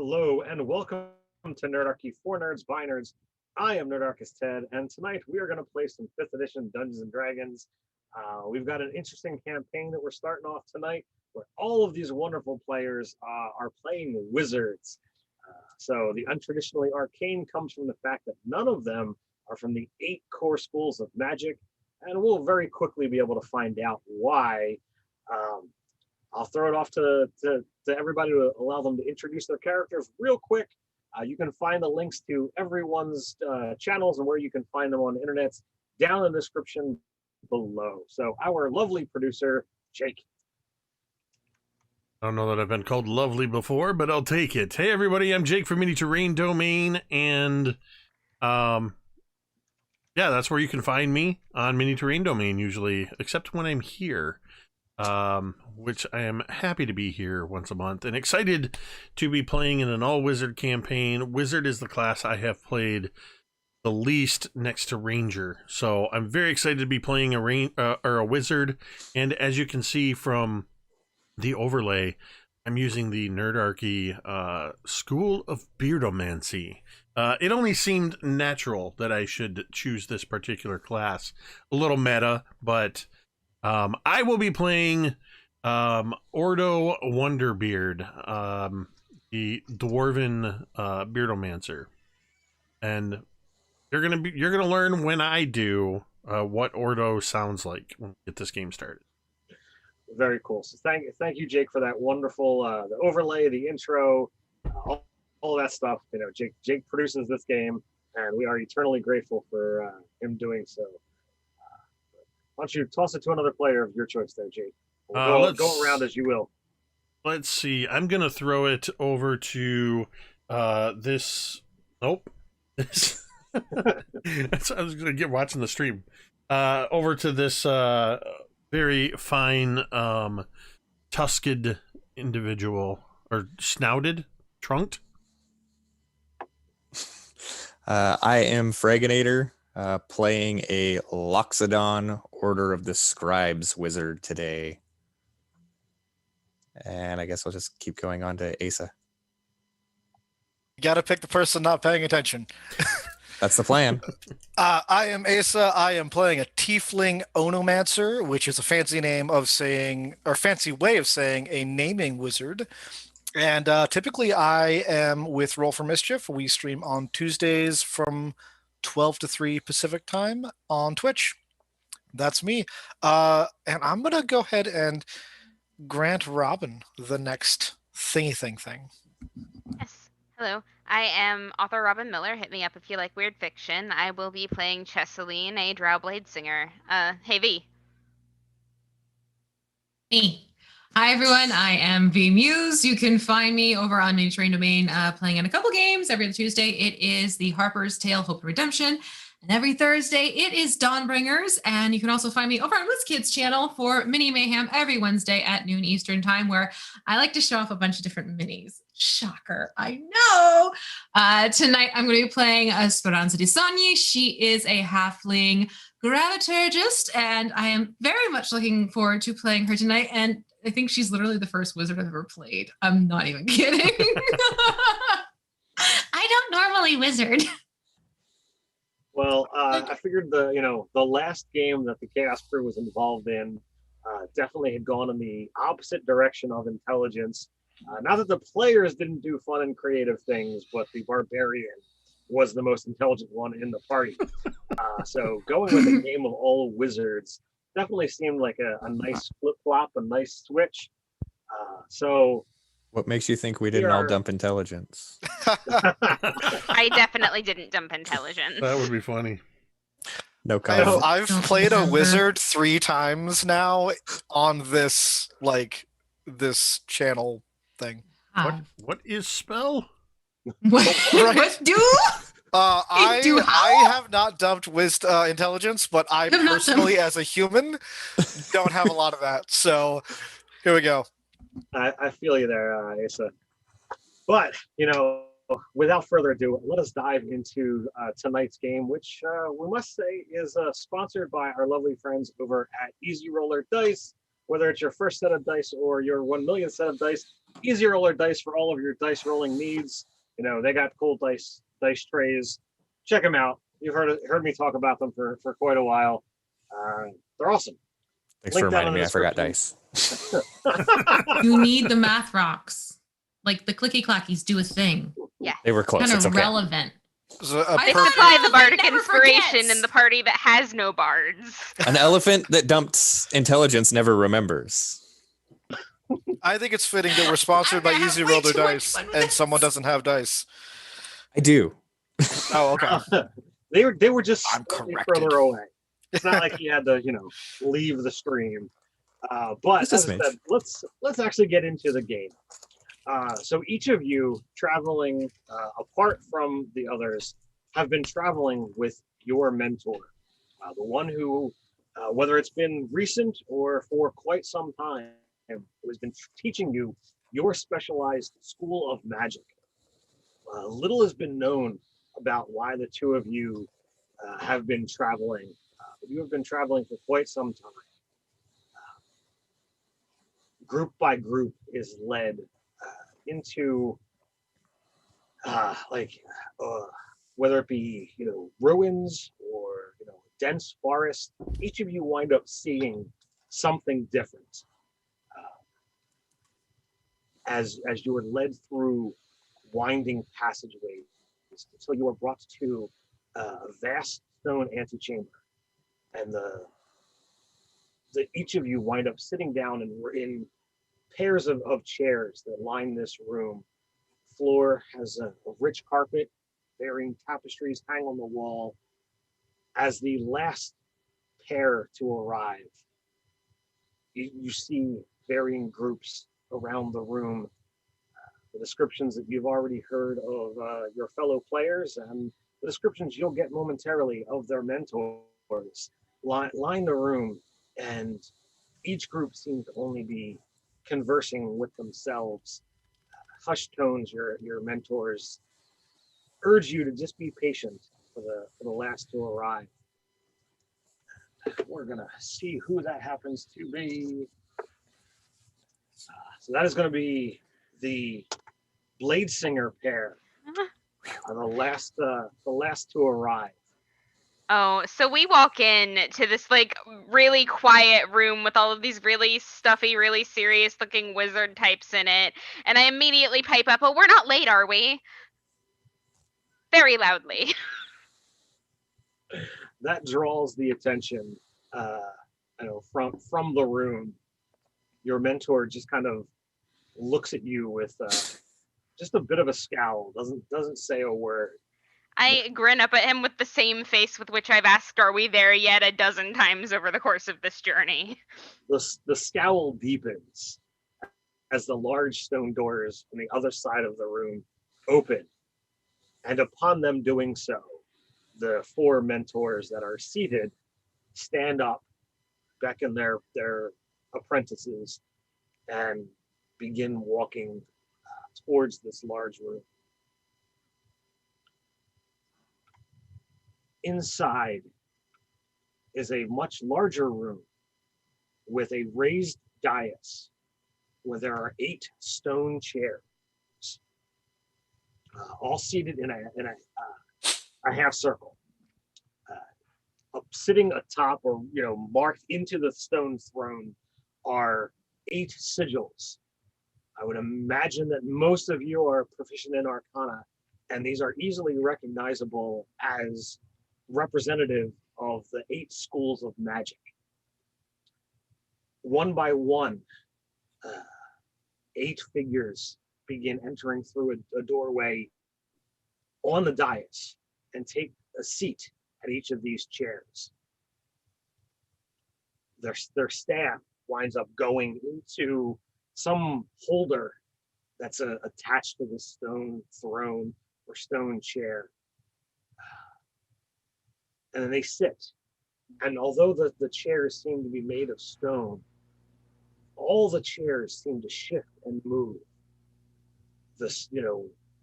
Hello and welcome to Nerdarchy for Nerds by Nerds. I am Nerdarchist Ted, and tonight we are going to play some 5th edition Dungeons and Dragons. We've got an interesting campaign that we're starting off tonight, where all of these wonderful players are playing wizards. So the Untraditionally Arcane comes from the fact that none of them are from the 8 core schools of magic, and we'll very quickly be able to find out why. I'll throw it off to everybody to allow them to introduce their characters real quick. You can find the links to everyone's channels and where you can find them on the internet down in the description below. So our lovely producer, Jake. I don't know that I've been called lovely before, but I'll take it. Hey everybody, I'm Jake from Mini Terrain Domain, and yeah, that's where you can find me on Mini Terrain Domain usually, except when I'm here. Which I am happy to be here once a month and excited to be playing in an all-wizard campaign. Wizard is the class I have played the least next to Ranger, so I'm very excited to be playing a wizard. And as you can see from the overlay, I'm using the Nerdarchy School of Beardomancy. It only seemed natural that I should choose this particular class. A little meta, but I will be playing Ordo Wonderbeard, the dwarven beardomancer, and you're gonna learn when I do what Ordo sounds like when we get this game started. Very cool. So thank you, Jake, for that wonderful the overlay, the intro, all that stuff. You know, Jake produces this game, and we are eternally grateful for him doing so. Why don't you toss it to another player of your choice there, Jake? We'll go around as you will. Let's see. I'm going to throw it over to this... Nope. This... I was going to get watching the stream. Over to this very fine tusked individual. Or snouted? Trunked? I am Fraginator. Playing a Loxodon Order of the Scribes wizard today. And I guess I'll just keep going on to Asa. You gotta pick the person not paying attention. That's the plan. I am Asa. I am playing a Tiefling onomancer, which is a fancy name of saying, or fancy way of saying a naming wizard. And typically I am with Roll for Mischief. We stream on Tuesdays from 12 to 3 Pacific time on Twitch. That's me. And I'm going to go ahead and grant Robin the next thing. Yes. Hello. I am author Robin Miller. Hit me up if you like weird fiction. I will be playing Chessaline, a Drow Bladesinger. Hey, V. Me. Hi everyone, I am V Muse. You can find me over on Mini Terrain Domain playing in a couple games every other Tuesday. It is the Harper's Tale Hope and Redemption. And every Thursday it is Dawnbringers. And you can also find me over on WizKids channel for Mini Mayhem every Wednesday at noon Eastern time, where I like to show off a bunch of different minis. Shocker, I know. Tonight I'm going to be playing Speranza di Sogni. She is a halfling graviturgist, and I am very much looking forward to playing her tonight. And I think she's literally the first wizard I've ever played. I'm not even kidding. I don't normally wizard. Well, I figured the last game that the Chaos Crew was involved in definitely had gone in the opposite direction of intelligence. Not that the players didn't do fun and creative things, but the barbarian was the most intelligent one in the party. So going with a game of all wizards definitely seemed like a nice flip-flop, a nice switch. So what makes you think we didn't all dump intelligence? I definitely didn't dump intelligence. That would be funny. No comment. I've played a wizard 3 times now on this channel thing. What is spell? What do? I have not dumped intelligence, but I personally, as a human, don't have a lot of that. So here we go. I feel you there, Asa. But without further ado, let us dive into tonight's game, which we must say is sponsored by our lovely friends over at Easy Roller Dice. Whether it's your first set of dice or your 1 millionth set of dice, Easy roller dice for all of your dice rolling needs. You know, they got cool dice trays. Check them out. You've heard me talk about them for quite a while. They're awesome. Thanks Link for down in reminding the me. I forgot description. dice. You need the math rocks. Like the clicky clackies do a thing. Yeah. They were close. Kind It's of okay. relevant. So They Perfect. supply the Elephant bardic never inspiration forgets. in the party that has no bards. An elephant that dumped intelligence never remembers. I think it's fitting that we're sponsored by I have Easy way Roller too much Dice, fun with and this. someone doesn't have dice. I do. Oh, okay. They were just I'm slightly corrected. further away. It's not like you had to, leave the stream. But Just as a I smidge. said, let's actually get into the game. So each of you traveling apart from the others have been traveling with your mentor, the one who, whether it's been recent or for quite some time, who has been teaching you your specialized school of magic. Little has been known about why the two of you have been traveling. But you have been traveling for quite some time. Group by group is led into whether it be ruins or dense forest. Each of you wind up seeing something different as you are led through winding passageways until you are brought to a vast stone antechamber, and each of you wind up sitting down and we're in pairs of chairs that line this room. Floor has a rich carpet, varying tapestries hang on the wall. As the last pair to arrive, you see varying groups around the room. The descriptions that you've already heard of your fellow players, and the descriptions you'll get momentarily of their mentors line the room, and each group seems to only be conversing with themselves. Hushed tones, your mentors urge you to just be patient for the last to arrive. We're gonna see who that happens to be. So that is going to be the Bladesinger pair, the last to arrive. Oh, so we walk in to this like really quiet room with all of these really stuffy, really serious looking wizard types in it, and I immediately pipe up, "Oh, we're not late, are we?" Very loudly. That draws the attention, from the room. Your mentor just kind of looks at you with just a bit of a scowl. Doesn't say a word. I grin up at him with the same face with which I've asked, "Are we there yet?" a dozen times over the course of this journey. The scowl deepens as the large stone doors on the other side of the room open, and upon them doing so, the four mentors that are seated stand up, beckon their apprentices, and begin walking towards this large room. Inside is a much larger room with a raised dais where there are 8 stone chairs, all seated in a half circle. Sitting atop, or marked into the stone throne, are 8 sigils. I would imagine that most of you are proficient in Arcana, and these are easily recognizable as representative of the 8 schools of magic. One by one, 8 figures begin entering through a doorway on the dais and take a seat at each of these chairs. Their staff winds up going into some holder that's attached to the stone throne or stone chair. And then they sit. And although the chairs seem to be made of stone, all the chairs seem to shift and move. This,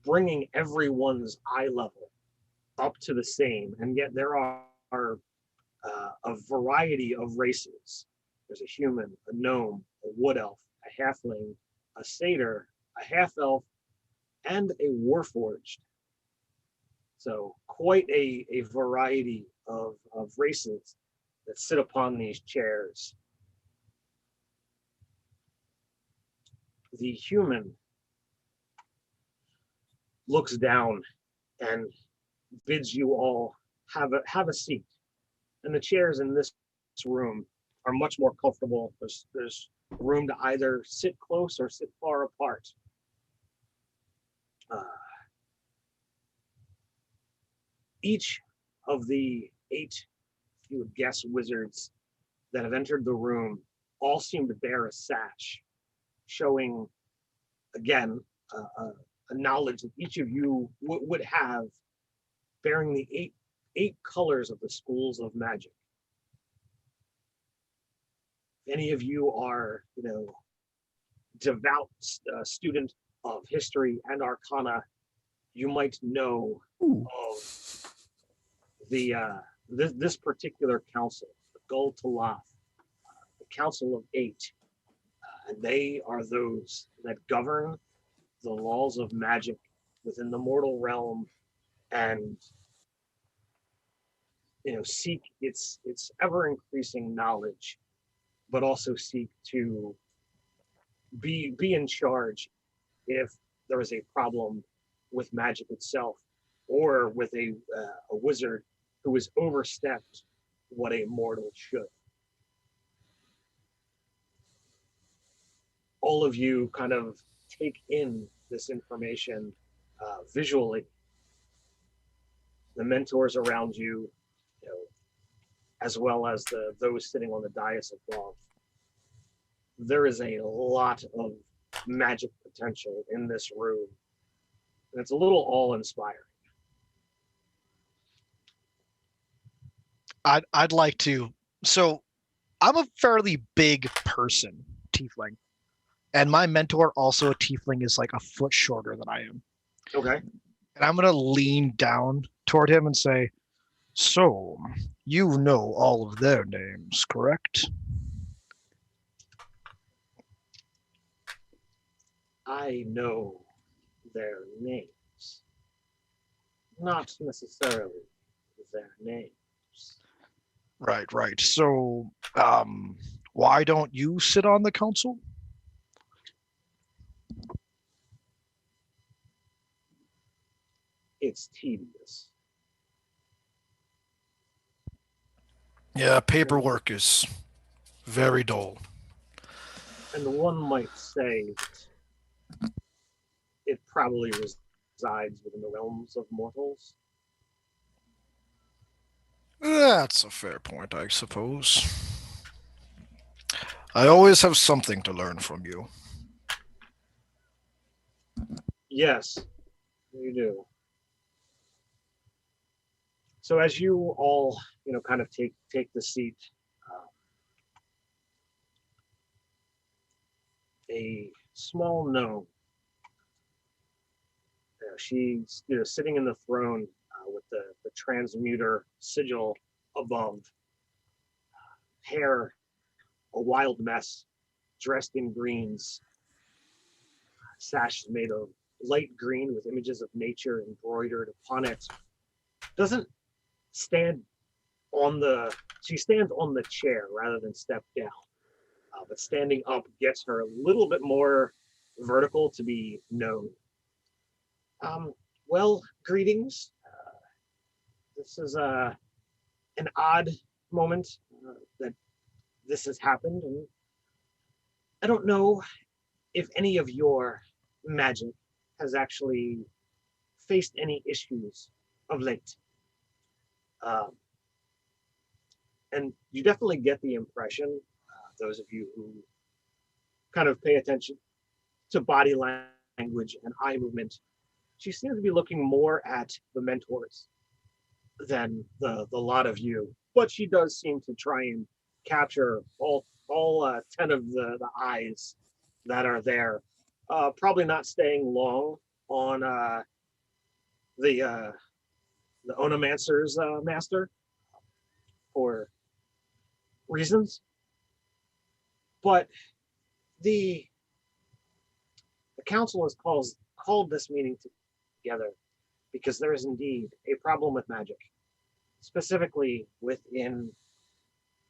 bringing everyone's eye level up to the same. And yet there are a variety of races. There's a human, a gnome, a wood elf, a halfling, a satyr, a half-elf, and a warforged. So quite a variety of races that sit upon these chairs. The human looks down and bids you all have a seat. And the chairs in this room are much more comfortable. There's room to either sit close or sit far apart. Each of the 8, if you would guess, wizards that have entered the room all seem to bear a sash, showing, again, a knowledge that each of you would have, bearing the eight colors of the schools of magic. If any of you are, devout student of history and arcana, you might know of this particular council, the Gul Talaf, the Council of 8, and they are those that govern the laws of magic within the mortal realm, and seek its ever increasing knowledge, but also seek to be in charge if there is a problem with magic itself, or with a wizard who has overstepped what a mortal should. All of you kind of take in this information visually. The mentors around you, as well as those sitting on the dais above. There is a lot of magic potential in this room, and it's a little awe-inspiring. I'd like to. So I'm a fairly big person, tiefling, and my mentor, also a tiefling, is like a foot shorter than I am. Okay. And I'm gonna lean down toward him and say, "So, you know all of their names, correct?" I know their names, not necessarily their names. Right. So, why don't you sit on the council? It's tedious. Yeah, paperwork is very dull. And one might say that it probably resides within the realms of mortals. That's a fair point, I suppose. I always have something to learn from you. Yes, you do. So as you all, kind of take the seat, a small gnome, she's sitting in the throne with the transmuter sigil above, hair a wild mess, dressed in greens, sash made of light green with images of nature embroidered upon it. Doesn't stand on she stands on the chair rather than step down. But standing up gets her a little bit more vertical to be known. Well, greetings. This is an odd moment that this has happened, and I don't know if any of your magic has actually faced any issues of late. And you definitely get the impression, those of you who kind of pay attention to body language and eye movement, she seems to be looking more at the mentors than the lot of you. But she does seem to try and capture all 10 of the eyes that are there. Probably not staying long on the onomancer's master for reasons. But the council has called this meeting together because there is indeed a problem with magic, specifically within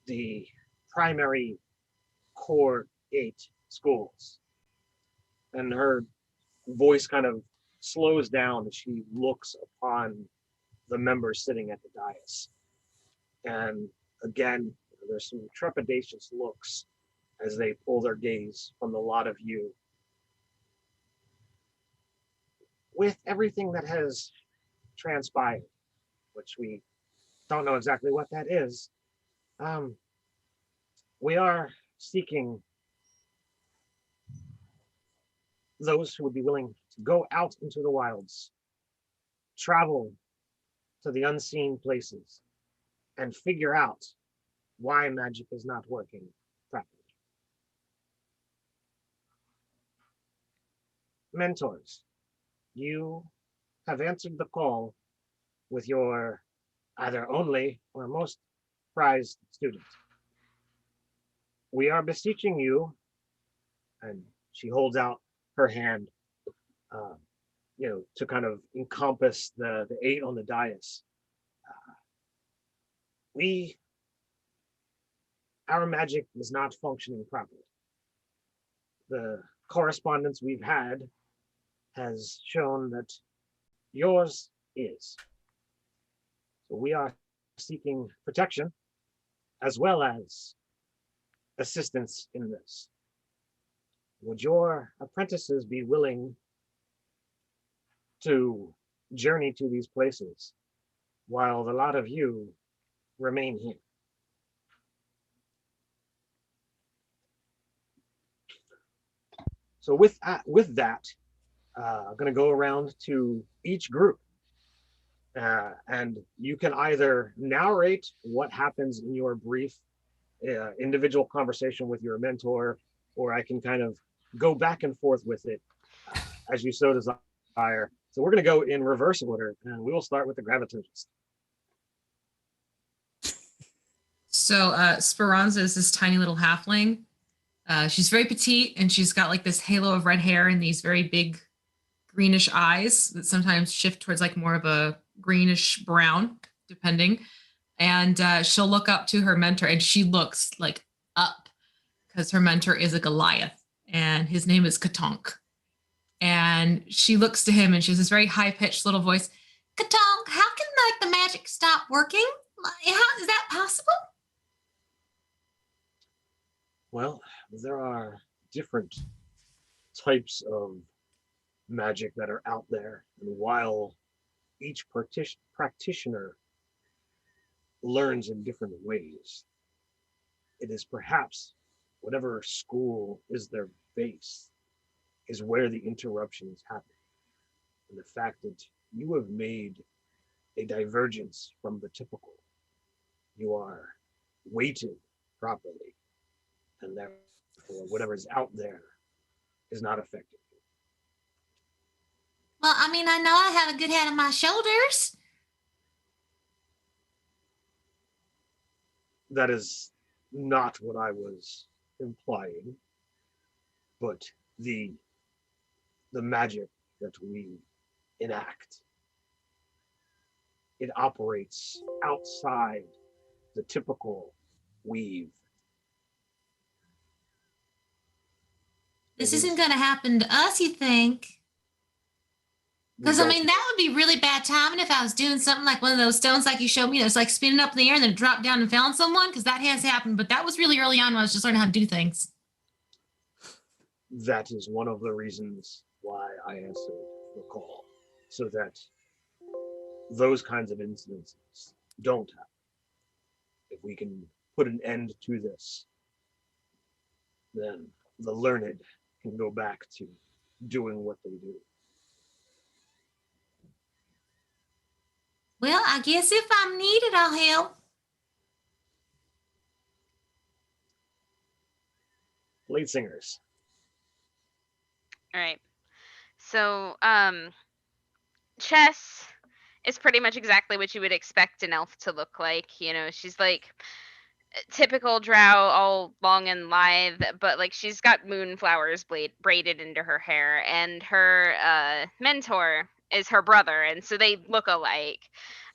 the primary core 8 schools. And her voice kind of slows down as she looks upon the members sitting at the dais. And again, there's some trepidatious looks as they pull their gaze from the lot of you. With everything that has transpired, which we don't know exactly what that is, we are seeking those who would be willing to go out into the wilds, travel to the unseen places, and figure out why magic is not working properly. Mentors, you have answered the call with your either only or most prized student. We are beseeching you, and she holds out her hand, to kind of encompass the 8 on the dais. Our magic is not functioning properly. The correspondence we've had has shown that yours is. So we are seeking protection as well as assistance in this. Would your apprentices be willing to journey to these places while the lot of you remain here? So with that, I'm going to go around to each group, and you can either narrate what happens in your brief individual conversation with your mentor, or I can kind of go back and forth with it as you so desire. So we're going to go in reverse order, and we will start with the gravitonist. So Speranza is this tiny little halfling. She's very petite, and she's got like this halo of red hair and these very big greenish eyes that sometimes shift towards like more of a greenish brown, depending. And she'll look up to her mentor, and she looks like up because her mentor is a Goliath, and his name is Katonk. And she looks to him, and she has this very high-pitched little voice. Katonk, how can like the magic stop working? How is that possible? Well, there are different types of magic that are out there, and while each practitioner learns in different ways, it is perhaps whatever school is their base is where the interruptions happen. And the fact that you have made a divergence from the typical, you are weighted properly, and therefore whatever is out there is not affecting you. Well, I mean, I know I have a good head on my shoulders. That is not what I was implying, but the magic that we enact, it operates outside the typical weave. This isn't going to happen to us, you think? Because, I mean, that would be really bad timing if I was doing something like one of those stones like you showed me. It's like spinning up in the air and then it dropped down and fell on someone, because that has happened. But that was really early on when I was just learning how to do things. That is one of the reasons why I answered the call, so that those kinds of incidences don't happen. If we can put an end to this, then the learned can go back to doing what they do. Well, I guess if I'm needed, I'll help. Lead singers. All right. So, Chess is pretty much exactly what you would expect an elf to look like. You know, she's like typical drow, all long and lithe, but like she's got moonflowers braided into her hair, and her mentor is her brother, and so they look alike.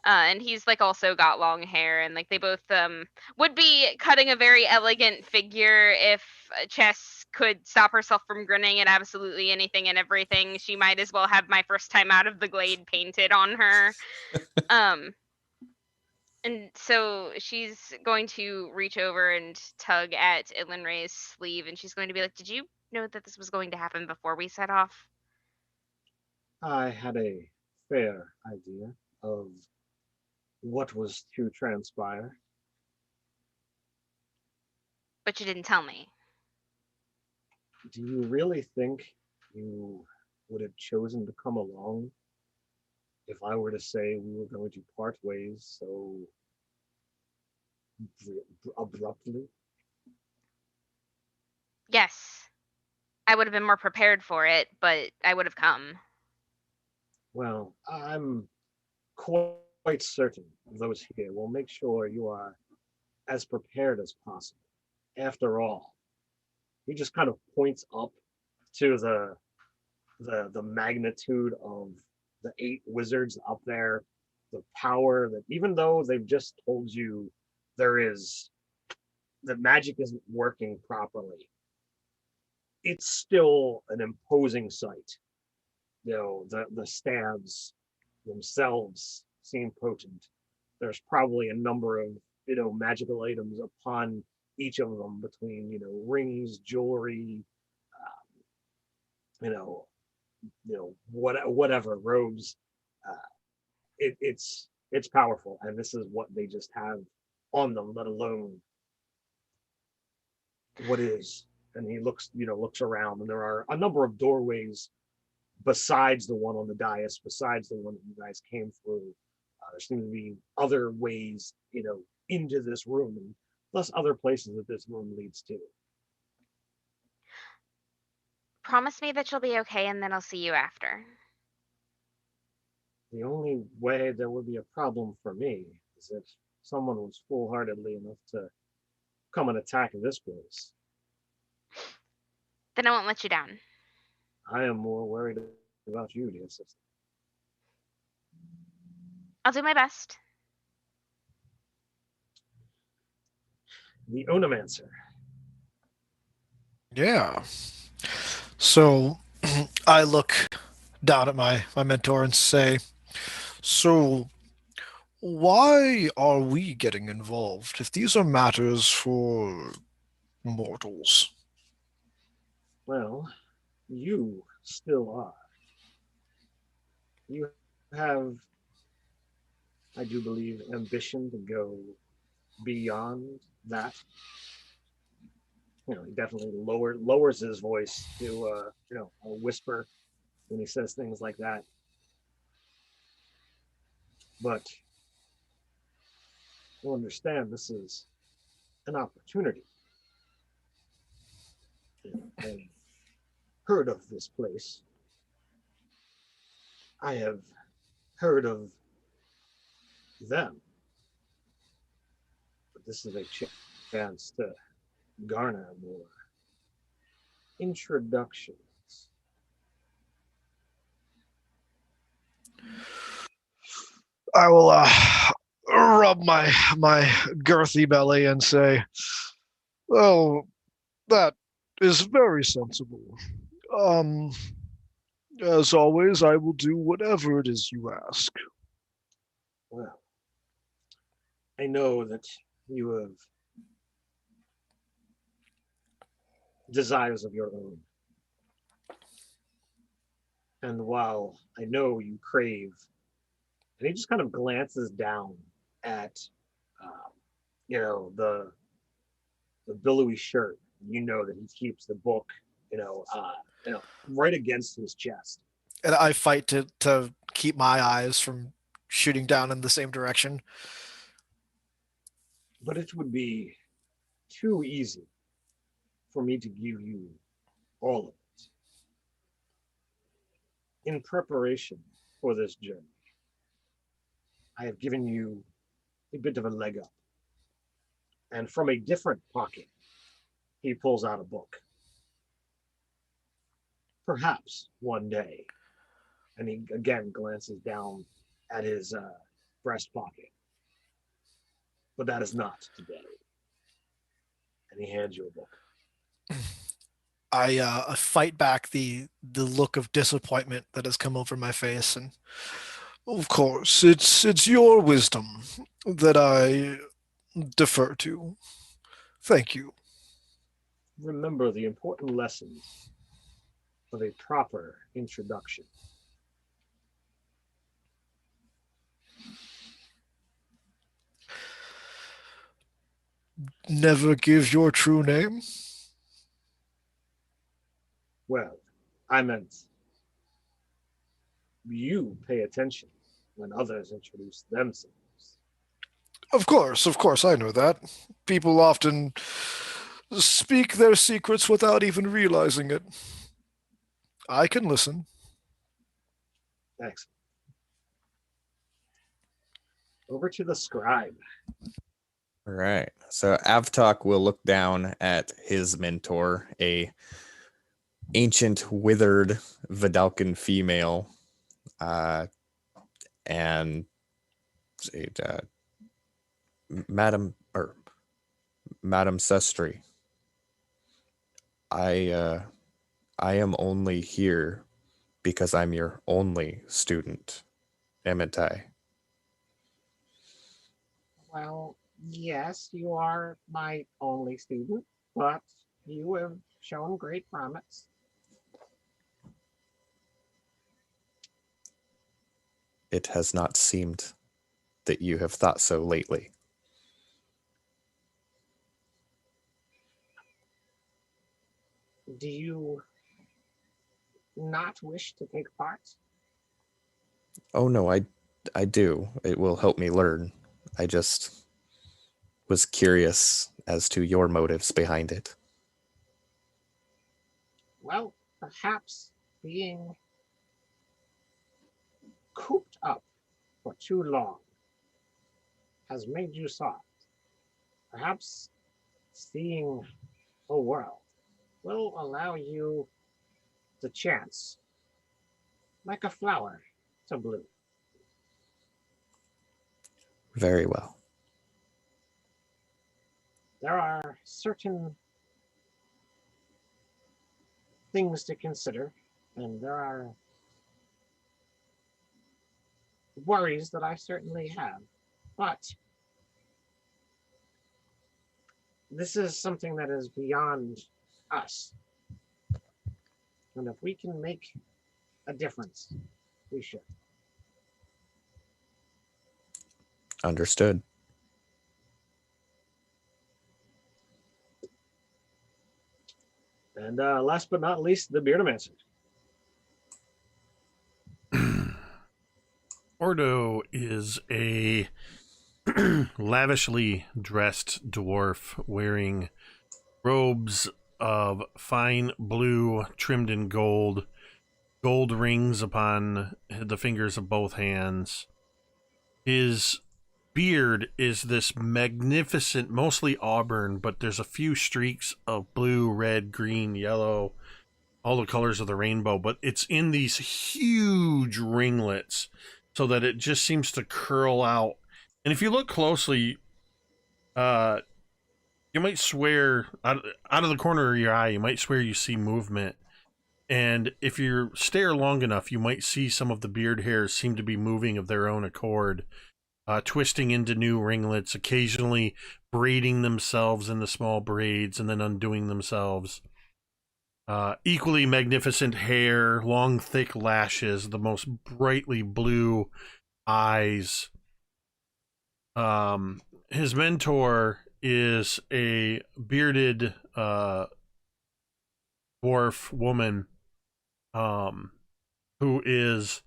And he's like also got long hair, and like they both would be cutting a very elegant figure if Chess could stop herself from grinning at absolutely anything and everything. She might as well have my first time out of the glade painted on her. And so she's going to reach over and tug at Ilinray's sleeve, and she's going to be like, "Did you know that this was going to happen before we set off?" I had a fair idea of what was to transpire. But you didn't tell me. Do you really think you would have chosen to come along if I were to say we were going to part ways so abruptly? Yes, I would have been more prepared for it, but I would have come. Well, I'm quite certain those here will make sure you are as prepared as possible. After all, he just kind of points up to the magnitude of the 8 wizards up there, the power that even though they've just told you that magic isn't working properly, it's still an imposing sight. The stabs themselves seem potent. There's probably a number of magical items upon each of them, between rings, jewelry, you know whatever, robes. It's powerful, and this is what they just have on them, let alone what is. And he looks around, and there are a number of doorways besides the one on the dais, besides the one that you guys came through. There seem to be other ways into this room, and plus other places that this room leads to. Promise me that you'll be okay, and then I'll see you after. The only way there would be a problem for me is if someone was foolhardily enough to come and attack this place. Then I won't let you down. I am more worried about you, dear sister. I'll do my best. The onomancer. Yeah. So I look down at my mentor and say, "So why are we getting involved if these are matters for mortals?" Well, you still are. You have, I do believe, ambition to go beyond that. He definitely lowers his voice to a whisper when he says things like that. But you'll understand this is an opportunity. I heard of this place. I have heard of them. But this is a chance to garner more introductions. I will rub my girthy belly and say, "Well, that is very sensible. Um, as always, I will do whatever it is you ask." Well, I know that you have desires of your own. And while I know you crave, and he just kind of glances down at, the billowy shirt. You know that he keeps the book, right against his chest. And I fight to keep my eyes from shooting down in the same direction. But it would be too easy for me to give you all of it. In preparation for this journey, I have given you a bit of a leg up. And from a different pocket, he pulls out a book. Perhaps one day. And he again glances down at his breast pocket. But that is not today. And he hands you a book. I fight back the look of disappointment that has come over my face, and of course, it's your wisdom that I defer to. Thank you. Remember the important lessons of a proper introduction. Never give your true name. Well, I meant you pay attention when others introduce themselves. Of course, I know that. People often speak their secrets without even realizing it. I can listen. Excellent. Over to the scribe. All right. So Avtok will look down at his mentor, a ancient withered Vidalcan female, and Madam Sestri. I am only here because I'm your only student, amn't I? Well, yes, you are my only student, but you have shown great promise. It has not seemed that you have thought so lately. Do you not wish to take part? Oh no, I do. It will help me learn. I just was curious as to your motives behind it. Well, perhaps being cooped up for too long has made you soft. Perhaps seeing the world will allow you the chance, like a flower, to bloom. Very well. There are certain things to consider, and there are worries that I certainly have. But this is something that is beyond us. And if we can make a difference, we should. Understood. And last but not least, the Beardomancer. Ordo is a lavishly dressed dwarf wearing robes of fine blue trimmed in gold, gold rings upon the fingers of both hands. His beard is this magnificent, mostly auburn, but there's a few streaks of blue, red, green, yellow, all the colors of the rainbow, but it's in these huge ringlets so that it just seems to curl out. And if you look closely, you might swear, out of the corner of your eye, you might swear you see movement. And if you stare long enough, you might see some of the beard hairs seem to be moving of their own accord, twisting into new ringlets, occasionally braiding themselves into small braids and then undoing themselves. Equally magnificent hair, long thick lashes, the most brightly blue eyes. His mentor is a bearded dwarf woman who is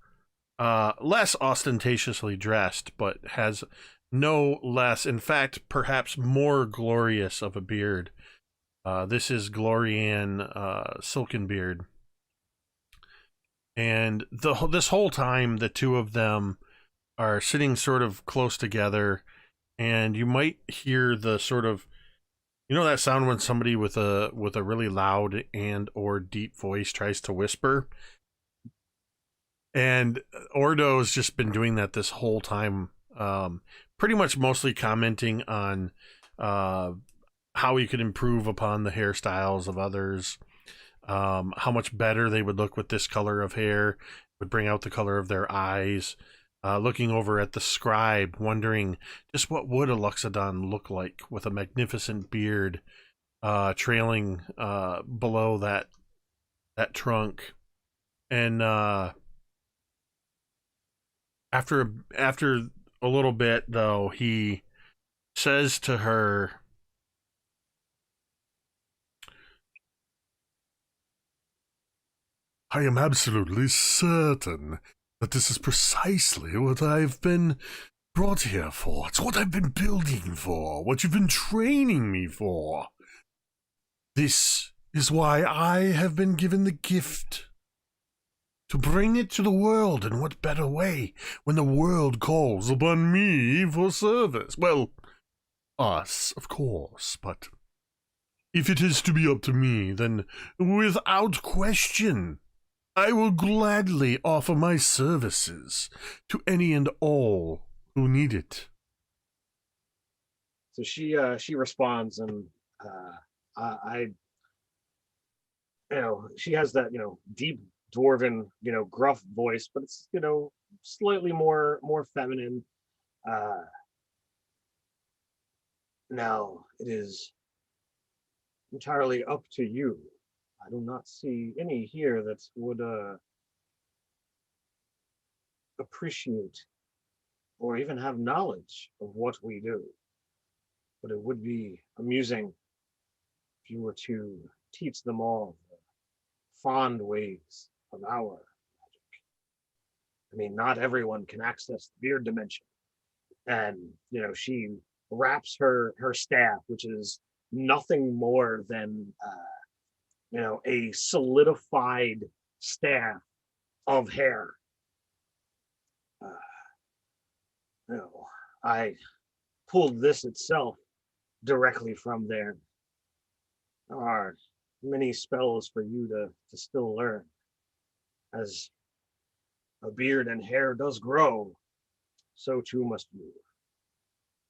less ostentatiously dressed, but has no less, in fact, perhaps more glorious of a beard. This is Glorianne Silkenbeard. And this whole time, the two of them are sitting sort of close together, and you might hear the sort of You know that sound when somebody with a really loud and or deep voice tries to whisper? And Ordo's just been doing that this whole time, pretty much mostly commenting on how he could improve upon the hairstyles of others, how much better they would look with this color of hair, would bring out the color of their eyes, looking over at the Scribe, wondering just what would a Loxodon look like with a magnificent beard trailing below that trunk. And after a little bit, though, he says to her, I am absolutely certain that this is precisely what I've been brought here for. It's what I've been building for, what you've been training me for. This is why I have been given the gift to bring it to the world. In what better way when the world calls upon me for service? Well, us, of course, but if it is to be up to me, then without question, I will gladly offer my services to any and all who need it. So she responds, and I she has that deep dwarven gruff voice, but it's slightly more feminine. Now it is entirely up to you. I do not see any here that would appreciate or even have knowledge of what we do. But it would be amusing if you were to teach them all the fond ways of our magic. I mean, not everyone can access the beard dimension. And, she wraps her staff, which is nothing more than a solidified staff of hair. I pulled this itself directly from there. There are many spells for you to still learn. As a beard and hair does grow, so too must you.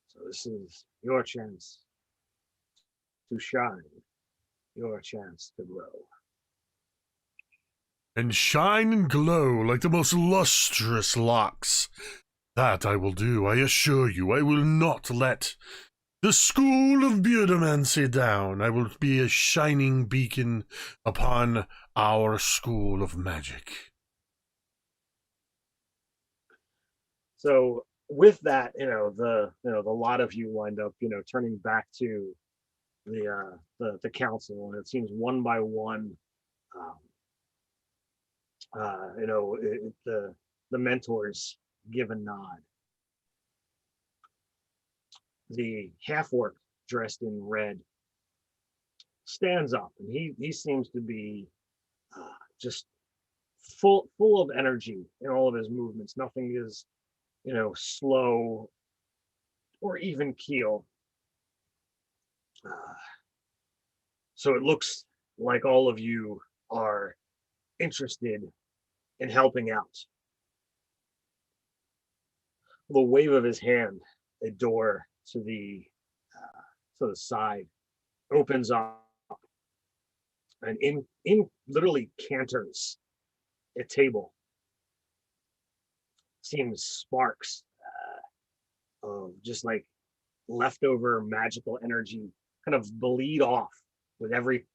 So this is your chance to shine, your chance to grow. And shine and glow like the most lustrous locks. That I will do, I assure you. I will not let the school of beardomancy down. I will be a shining beacon upon our school of magic. So with that, the lot of you wind up, turning back to the council, and it seems one by one, the mentors give a nod. The half-orc dressed in red stands up, and he seems to be just full of energy in all of his movements. Nothing is slow or even keel. So it looks like all of you are interested in helping out. The wave of his hand, a door to the side opens up, and in literally canters a table. Seems sparks of just like leftover magical energy kind of bleed off with every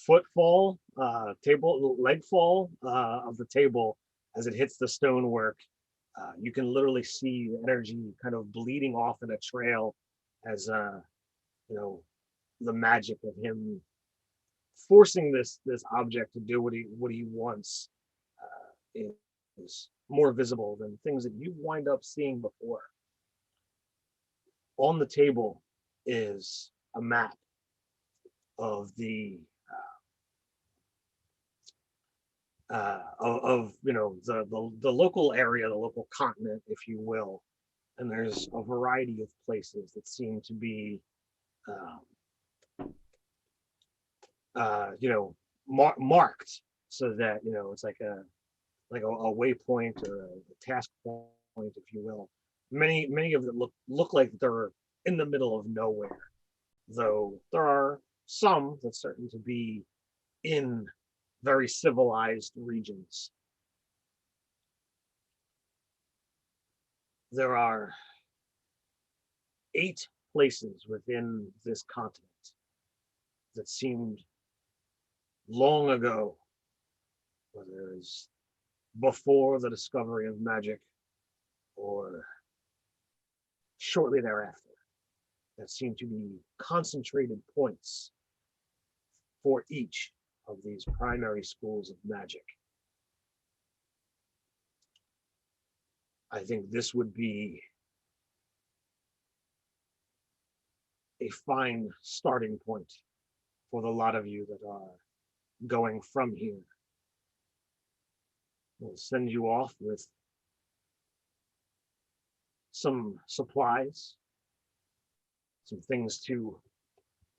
footfall, leg fall of the table as it hits the stonework. You can literally see the energy kind of bleeding off in a trail as the magic of him forcing this object to do what he wants is more visible than things that you wind up seeing before. On the table is a map of the the local area, the local continent, if you will, and there's a variety of places that seem to be, marked so that it's like a waypoint or a task point, if you will. Many of them look like they're in the middle of nowhere, though there are some that certain to be in very civilized regions. There are 8 places within this continent that seemed long ago, whether it's before the discovery of magic or shortly thereafter, that seem to be concentrated points for each of these primary schools of magic. I think this would be a fine starting point for the lot of you that are going from here. We'll send you off with some supplies, some things to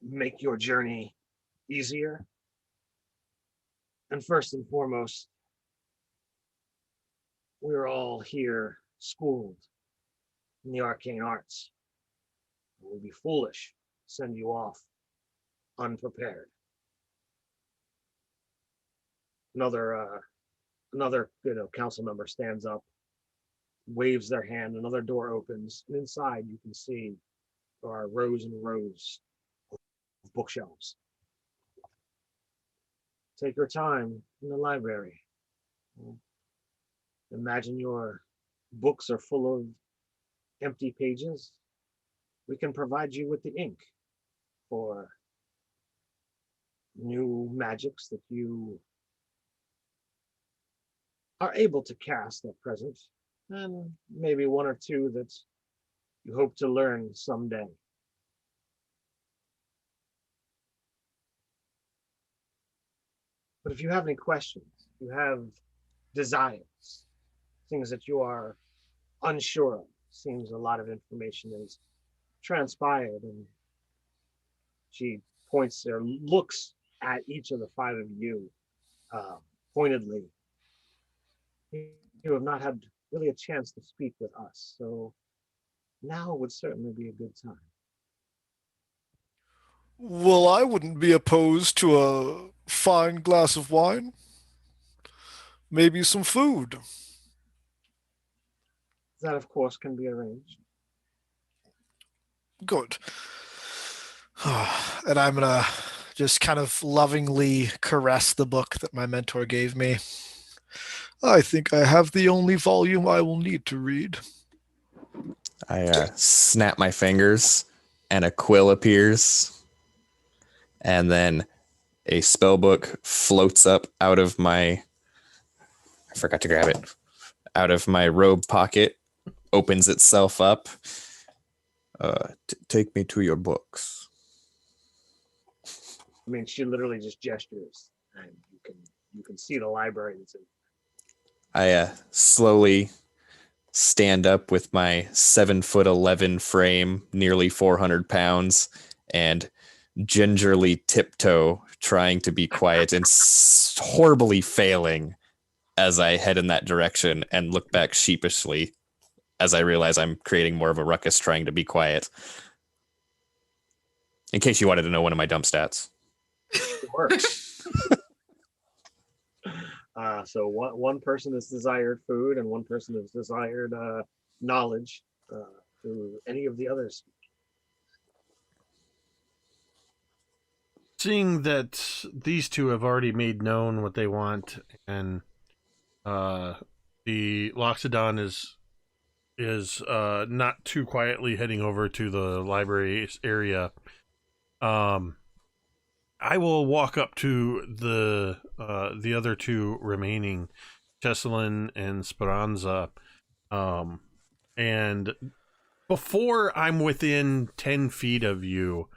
make your journey easier. And first and foremost, we're all here schooled in the arcane arts. It would be foolish to send you off unprepared. Another council member stands up, waves their hand, another door opens, and inside you can see there are rows and rows of bookshelves. Take your time in the library. Imagine your books are full of empty pages. We can provide you with the ink for new magics that you are able to cast at present, and maybe 1 or 2 that you hope to learn someday. But if you have any questions, you have desires, things that you are unsure of, seems a lot of information is transpired, and she points or looks at each of the 5 of you pointedly. You have not had really a chance to speak with us, so now would certainly be a good time. Well, I wouldn't be opposed to a fine glass of wine. Maybe some food. That, of course, can be arranged. Good. And I'm gonna just kind of lovingly caress the book that my mentor gave me. I think I have the only volume I will need to read. I snap my fingers and a quill appears, and then a spell book floats up out of my, I forgot to grab it, out of my robe pocket, opens itself up. Take me to your books. I mean, she literally just gestures, and you can see the library that's in. I slowly stand up with my 7'11" frame, nearly 400 pounds, and gingerly tiptoe, trying to be quiet and horribly failing as I head in that direction and look back sheepishly as I realize I'm creating more of a ruckus trying to be quiet. In case you wanted to know one of my dump stats. Sure. So one person has desired food and one person has desired knowledge. Do any of the others? Seeing that these 2 have already made known what they want, and the Loxodon is not too quietly heading over to the library area, I will walk up to the other 2 remaining, Cheselin and Speranza, and before I'm within 10 feet of you,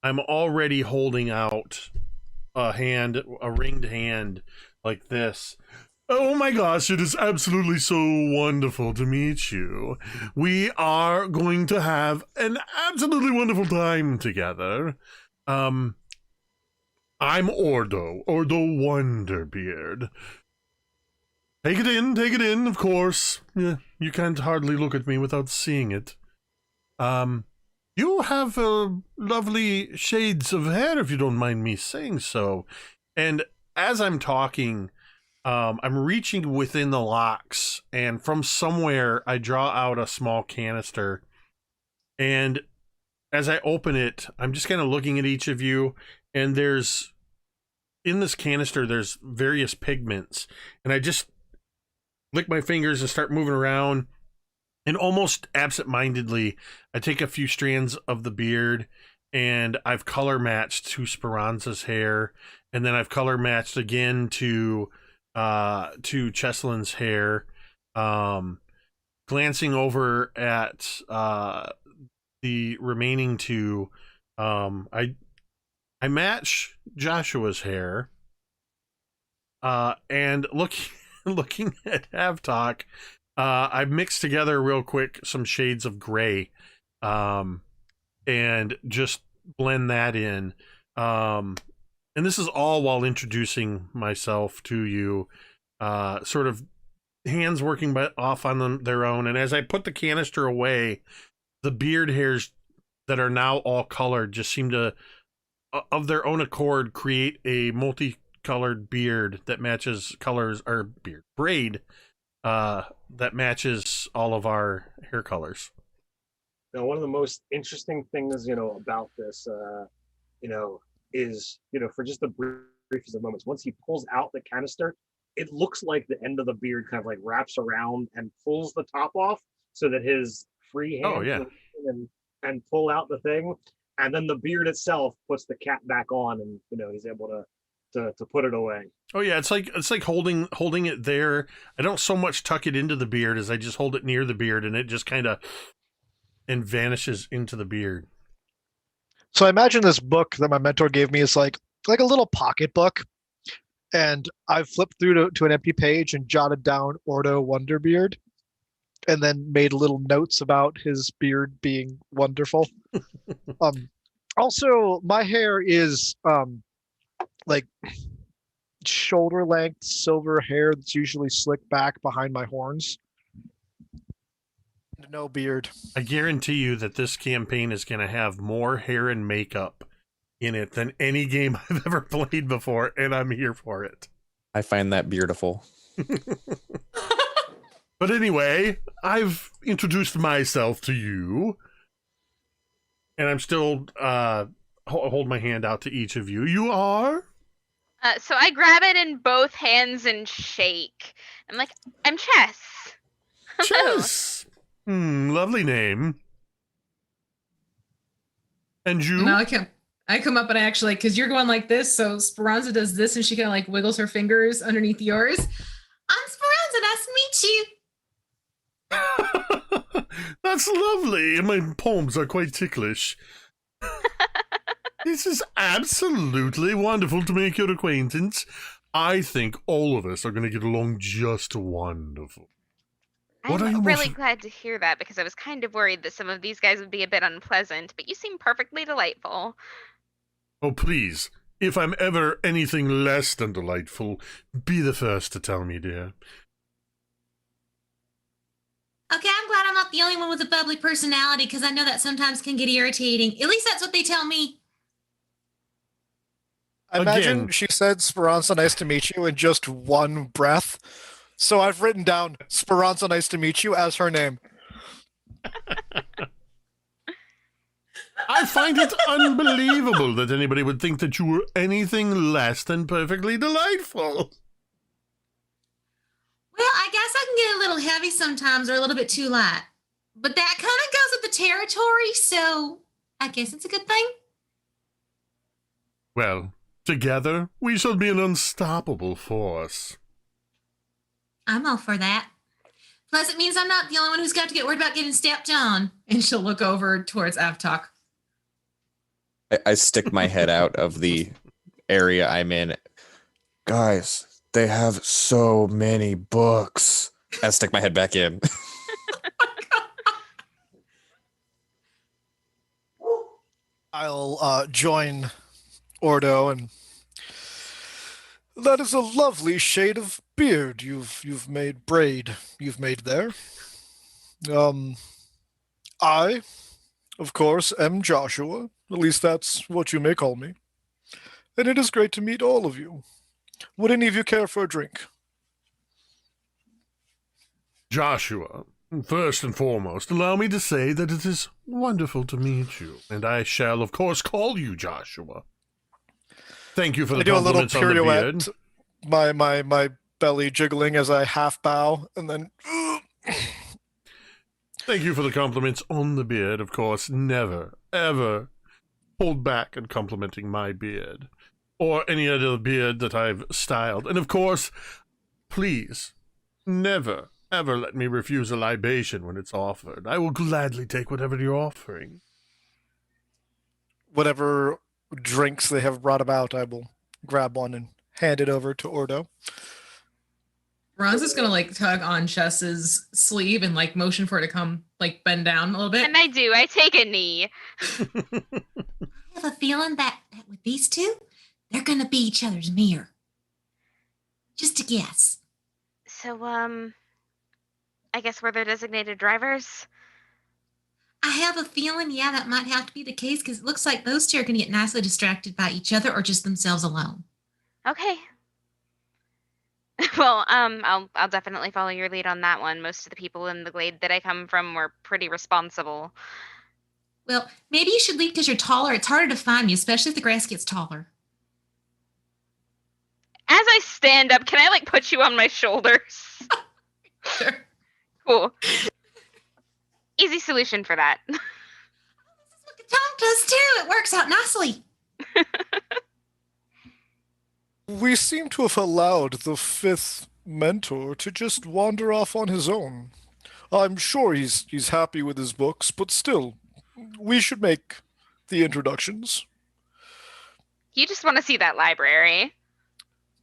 I'm already holding out a ringed hand like this, Oh my gosh, it is absolutely so wonderful to meet you. We are going to have an absolutely wonderful time together. I'm Ordo Wonderbeard. Take it in, of course. Yeah, you can't hardly look at me without seeing it. You have lovely shades of hair, if you don't mind me saying so. And as I'm talking, I'm reaching within the locks, and from somewhere I draw out a small canister. And as I open it, I'm just kind of looking at each of you, and in this canister, there's various pigments. And I just lick my fingers and start moving around. And almost absent-mindedly, I take a few strands of the beard, and I've color matched to Speranza's hair, and then I've color matched again to Cheslin's hair. Glancing over at the remaining two, I match Joshua's hair, and looking at Havtok, I've mixed together real quick some shades of gray, and just blend that in. And this is all while introducing myself to you, sort of hands working off on their own. And as I put the canister away, the beard hairs that are now all colored just seem to, of their own accord, create a multicolored beard that matches braid, that matches all of our hair colors. Now, one of the most interesting things, about this, is, for just the briefest of moments, once he pulls out the canister, it looks like the end of the beard kind of like wraps around and pulls the top off so that his free hand and pull out the thing. And then the beard itself puts the cap back on, and, he's able to put it away. Oh yeah, it's like holding it there. I don't so much tuck it into the beard as I just hold it near the beard, and it just kind of vanishes into the beard. So I imagine this book that my mentor gave me is like a little pocket book, and I've flipped through to an empty page and jotted down Ordo Wonderbeard, and then made little notes about his beard being wonderful. Also, my hair is like shoulder length silver hair that's usually slicked back behind my horns. No beard. I guarantee you that this campaign is going to have more hair and makeup in it than any game I've ever played before, and I'm here for it. I find that beautiful. But anyway, I've introduced myself to you, and I'm still hold my hand out to each of you. You are? So I grab it in both hands and shake. I'm like, I'm Chess. Chess. Lovely name. And you? No, I come up and I actually, because you're going like this, so Speranza does this and she kind of like wiggles her fingers underneath yours. I'm Speranza, nice to meet you. That's lovely, and my palms are quite ticklish. This is absolutely wonderful to make your acquaintance. I think all of us are going to get along just wonderful. I'm really glad to hear that, because I was kind of worried that some of these guys would be a bit unpleasant, but you seem perfectly delightful. Oh, please. If I'm ever anything less than delightful, be the first to tell me, dear. Okay, I'm glad I'm not the only one with a bubbly personality, because I know that sometimes can get irritating. At least that's what they tell me. I imagine she said, Speranza, nice to meet you, in just one breath. So I've written down Speranza, nice to meet you as her name. I find it unbelievable that anybody would think that you were anything less than perfectly delightful. Well, I guess I can get a little heavy sometimes, or a little bit too light. But that kind of goes with the territory, so I guess it's a good thing. Well, together, we shall be an unstoppable force. I'm all for that. Plus, it means I'm not the only one who's got to get worried about getting stepped on. And she'll look over towards Avtok. I stick my head out of the area I'm in. Guys, They have so many books. I stick my head back in. I'll join Ordo, and that is a lovely shade of beard you've made you've made there. Um, I, of course, am Joshua. At least that's what you may call me. And it is great to meet all of you. Would any of you care for a drink? Joshua, first and foremost, allow me to say that it is wonderful to meet you, and I shall, of course, call you Joshua. Thank you for the I do a little compliments on the beard. pirouette, my belly jiggling as I half bow, and then. Thank you for the compliments on the beard. Of course, never, ever hold back in complimenting my beard or any other beard that I've styled. And of course, please, never, ever let me refuse a libation when it's offered. I will gladly take whatever you're offering. Whatever drinks they have brought about, I will grab one and hand it over to Ordo. Ron's just gonna like tug on Chess's sleeve and like motion for her to come like bend down a little bit. And I do. I take a knee. I have a feeling that with these two, they're gonna be each other's mirror. Just a guess. So, I guess we're their designated drivers. I have a feeling, yeah, that might have to be the case because it looks like those two are gonna get nicely distracted by each other or just themselves alone. Okay. Well, I'll definitely follow your lead on that one. Most of the people in the glade that I come from were pretty responsible. Well, maybe you should leave because you're taller. It's harder to find you, especially if the grass gets taller. As I stand up, can I like put you on my shoulders? Sure. Cool. Easy solution for that. This is what the tongue does too. It works out nicely. We seem to have allowed the fifth mentor to just wander off on his own. I'm sure he's happy with his books, but still, we should make the introductions. You just want to see that library.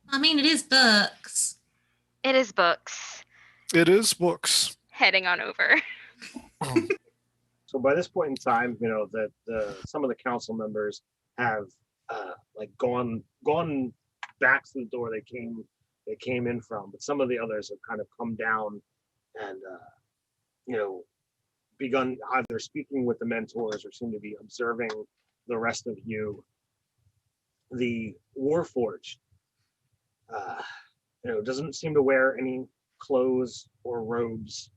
I mean, it is books. It is books. It is books. Heading on over. So by this point in time, you know that some of the council members have like gone back to the door they came in from, but some of the others have kind of come down and you know, begun either speaking with the mentors or seem to be observing the rest of you. The Warforged, you know, doesn't seem to wear any clothes or robes.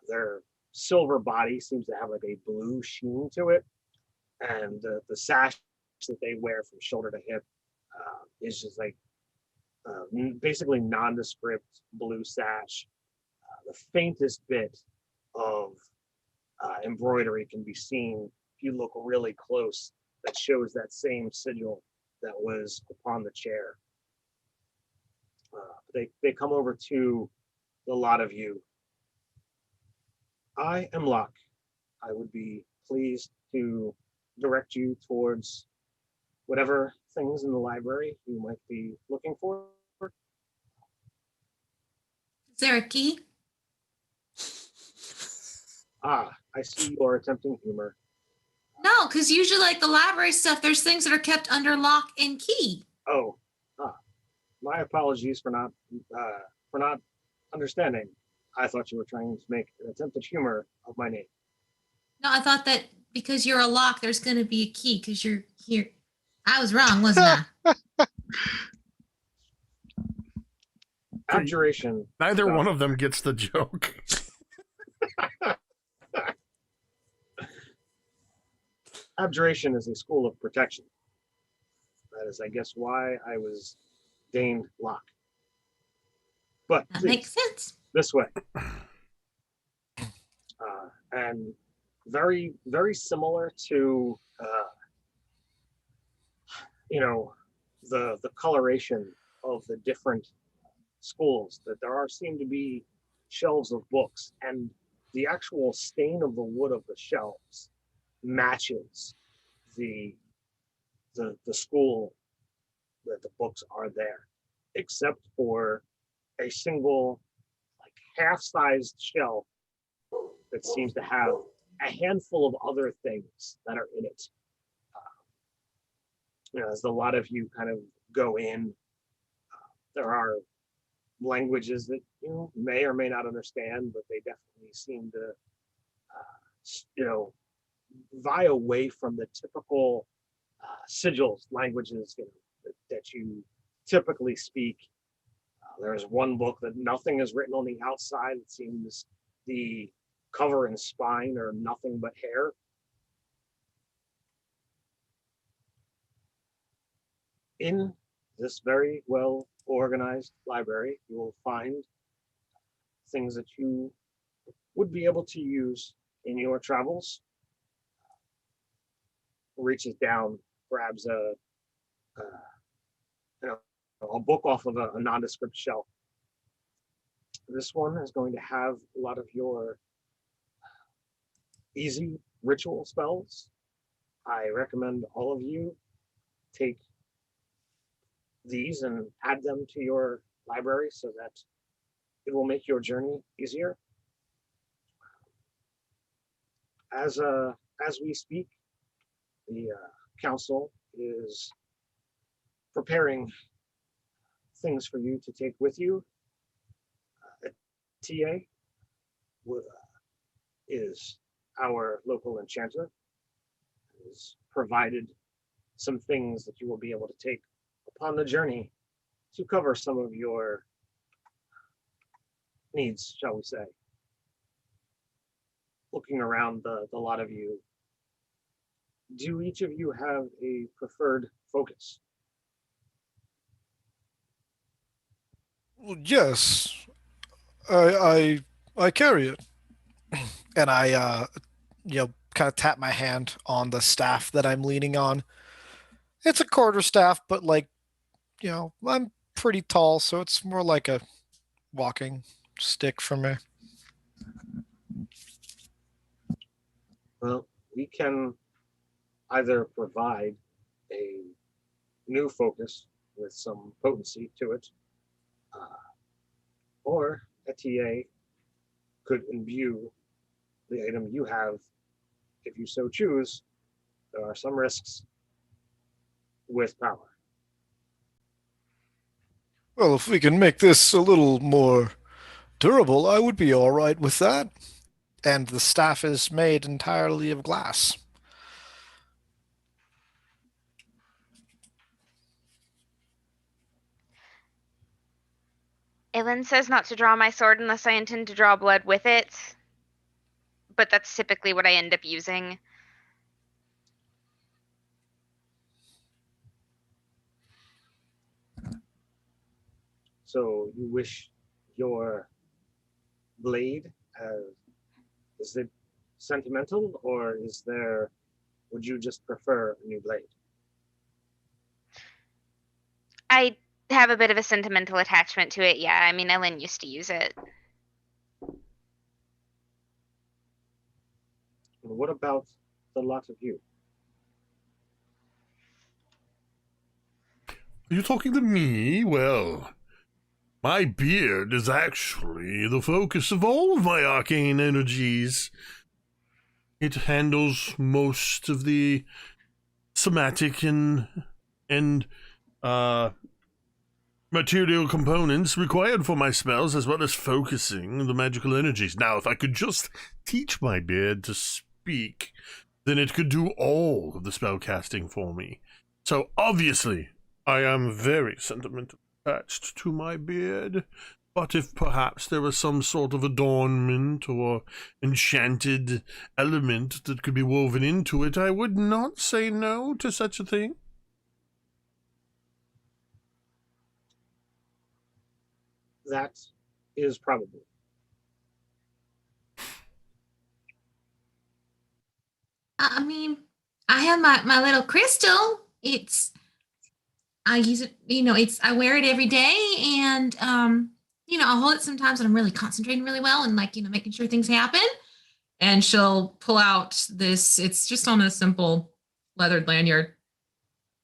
Their silver body seems to have like a blue sheen to it, and the sash that they wear from shoulder to hip is just like basically nondescript blue sash. The faintest bit of embroidery can be seen if you look really close that shows that same sigil that was upon the chair. They come over to the lot of you. I am Locke. I would be pleased to direct you towards whatever things in the library you might be looking for. Is there a key? Ah, I see you are attempting humor. No, because usually like the library stuff, there's things that are kept under lock and key. Oh, my apologies for not understanding. I thought you were trying to make an attempt at humor of my name. No, I thought that because you're a lock, there's going to be a key because you're here. I was wrong, wasn't I? Abjuration. Neither one of them gets the joke. Abjuration is a school of protection. That is, I guess, why I was deigned Locke. But That please, makes sense. this way. And very, very similar to, you know, the coloration of the different schools, that there seem to be shelves of books, and the actual stain of the wood of the shelves matches the school that the books are there. except for a single, like half-sized shell that seems to have a handful of other things that are in it. As a lot of you kind of go in, there are languages that you may or may not understand, but they definitely seem to, vie away from the typical sigils languages that you typically speak. There's one book that nothing is written on the outside. It seems the cover and spine are nothing but hair. In this very well organized library, you will find things that you would be able to use in your travels. Reaches down, grabs a book off of a nondescript shelf. This one is going to have a lot of your easy ritual spells. I recommend all of you take these and add them to your library so that it will make your journey easier. As we speak, the council is preparing things for you to take with you. TA is our local enchanter, has provided some things that you will be able to take upon the journey to cover some of your needs, shall we say. Looking around the lot of you, do each of you have a preferred focus? Well, yes, I carry it, and I kind of tap my hand on the staff that I'm leaning on. It's a quarter staff, but I'm pretty tall, so it's more like a walking stick for me. Well, we can either provide a new focus with some potency to it, or a TA could imbue the item you have if you so choose. There are some risks with power. Well, if we can make this a little more durable, I would be all right with that. And the staff is made entirely of glass. Ilan says not to draw my sword unless I intend to draw blood with it, but that's typically what I end up using. So you wish your blade, is it sentimental, or would you just prefer a new blade? I have a bit of a sentimental attachment to it, yeah. I mean, Ellen used to use it. And what about the lot of you? Are you talking to me? Well, my beard is actually the focus of all of my arcane energies. It handles most of the somatic and material components required for my spells, as well as focusing the magical energies. Now, if I could just teach my beard to speak, then it could do all of the spell casting for me. So, obviously, I am very sentimentally attached to my beard. But if perhaps there was some sort of adornment or enchanted element that could be woven into it, I would not say no to such a thing. That is probable. I mean, I have my little crystal. I use it, I wear it every day, and I'll hold it sometimes when I'm really concentrating really well and making sure things happen. And she'll pull out this, it's just on a simple leathered lanyard.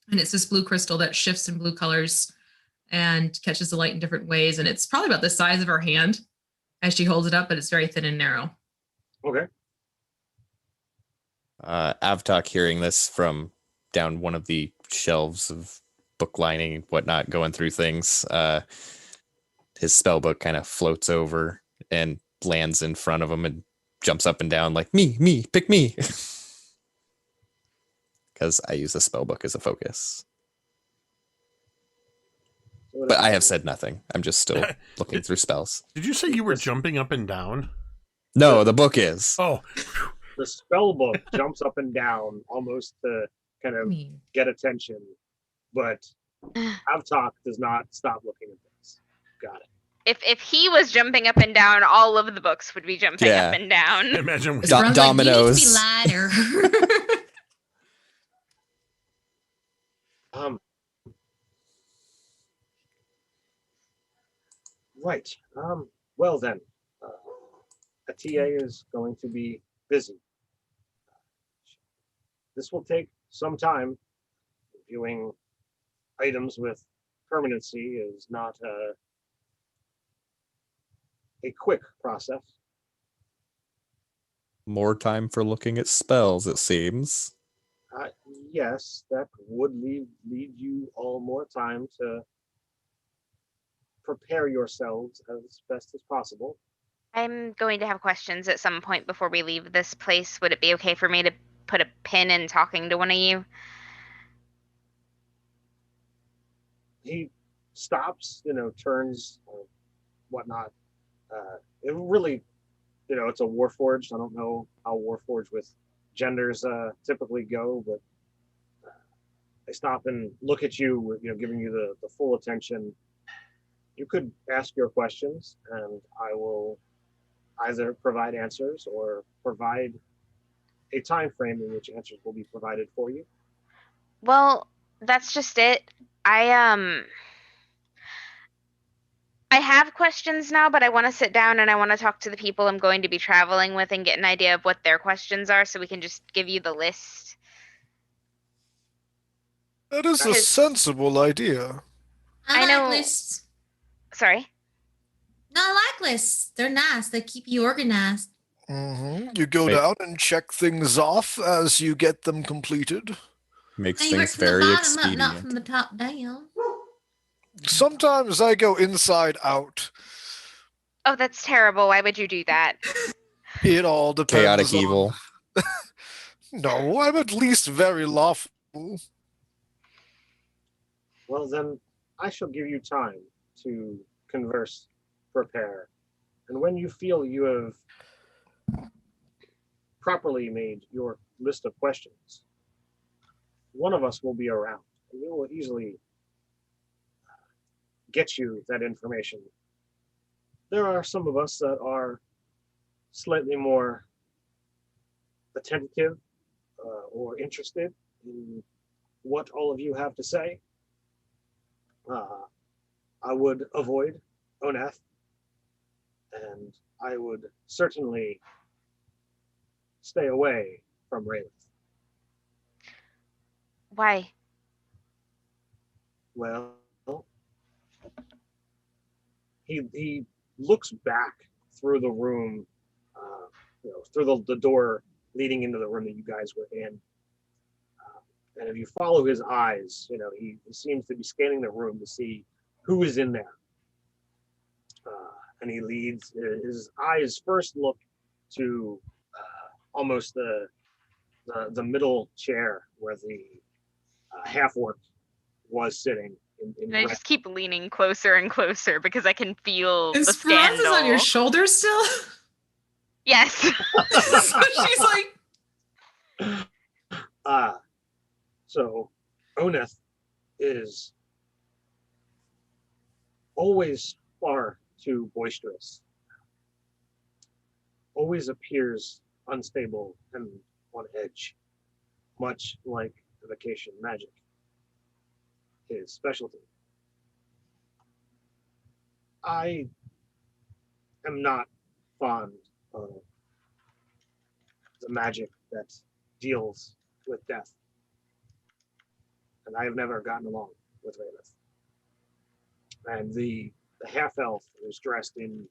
And it's this blue crystal that shifts in blue colors and catches the light in different ways. And it's probably about the size of her hand as she holds it up, but it's very thin and narrow. Okay. Avtok, hearing this from down one of the shelves of book lining and whatnot, going through things, his spell book kind of floats over and lands in front of him and jumps up and down like, me, pick me. Because I use the spell book as a focus. But I have said nothing. I'm just still looking through spells. Did you say you were jumping up and down? No, the book is. Oh, The spell book jumps up and down almost to kind of get attention, but Avtok does not stop looking at this. Got it. If he was jumping up and down, all of the books would be jumping Yeah. up and down. imagine. His brother's dominoes. Like, you need to be lighter. Right. Well then, a TA is going to be busy. This will take some time. Viewing items with permanency is not a quick process. More time for looking at spells, it seems. Yes, that would lead you all more time to prepare yourselves as best as possible. I'm going to have questions at some point before we leave this place. Would it be okay for me to put a pin in talking to one of you? He stops, turns, whatnot. It really, it's a Warforged. I don't know how Warforged with genders typically go, but they stop and look at you, giving you the full attention. You could ask your questions, and I will either provide answers or provide a time frame in which answers will be provided for you. Well, that's just it. I have questions now, but I want to sit down and I want to talk to the people I'm going to be traveling with and get an idea of what their questions are, so we can just give you the list. That is a sensible idea. I I know- like lists. Sorry? No, I like lists. They're nice. They keep you organized. You go Wait. down and check things off as you get them completed. Makes Now you work things from the very bottom up, expedient. not from the top down. Sometimes I go inside out. Oh, that's terrible. Why would you do that? It all depends Chaotic on... evil. No, I'm at least very lawful. Well, then I shall give you time to converse, prepare, and when you feel you have properly made your list of questions, one of us will be around, and we will easily get you that information. There are some of us that are slightly more attentive or interested in what all of you have to say. I would avoid Oneth, and I would certainly stay away from Rayleigh. Why? Well, he looks back through the room, through the door leading into the room that you guys were in. And if you follow his eyes, he seems to be scanning the room to see who is in there. And he leads, his eyes first look to almost the middle chair where the half-orc was sitting. And I just keep leaning closer and closer because I can feel And the Speranza's scandal. on your shoulder still? Yes. So she's like, So Oneth is always far too boisterous, always appears unstable and on edge, much like evocation magic, his specialty. I am not fond of the magic that deals with death, and I have never gotten along with Raylith. and the half elf is dressed in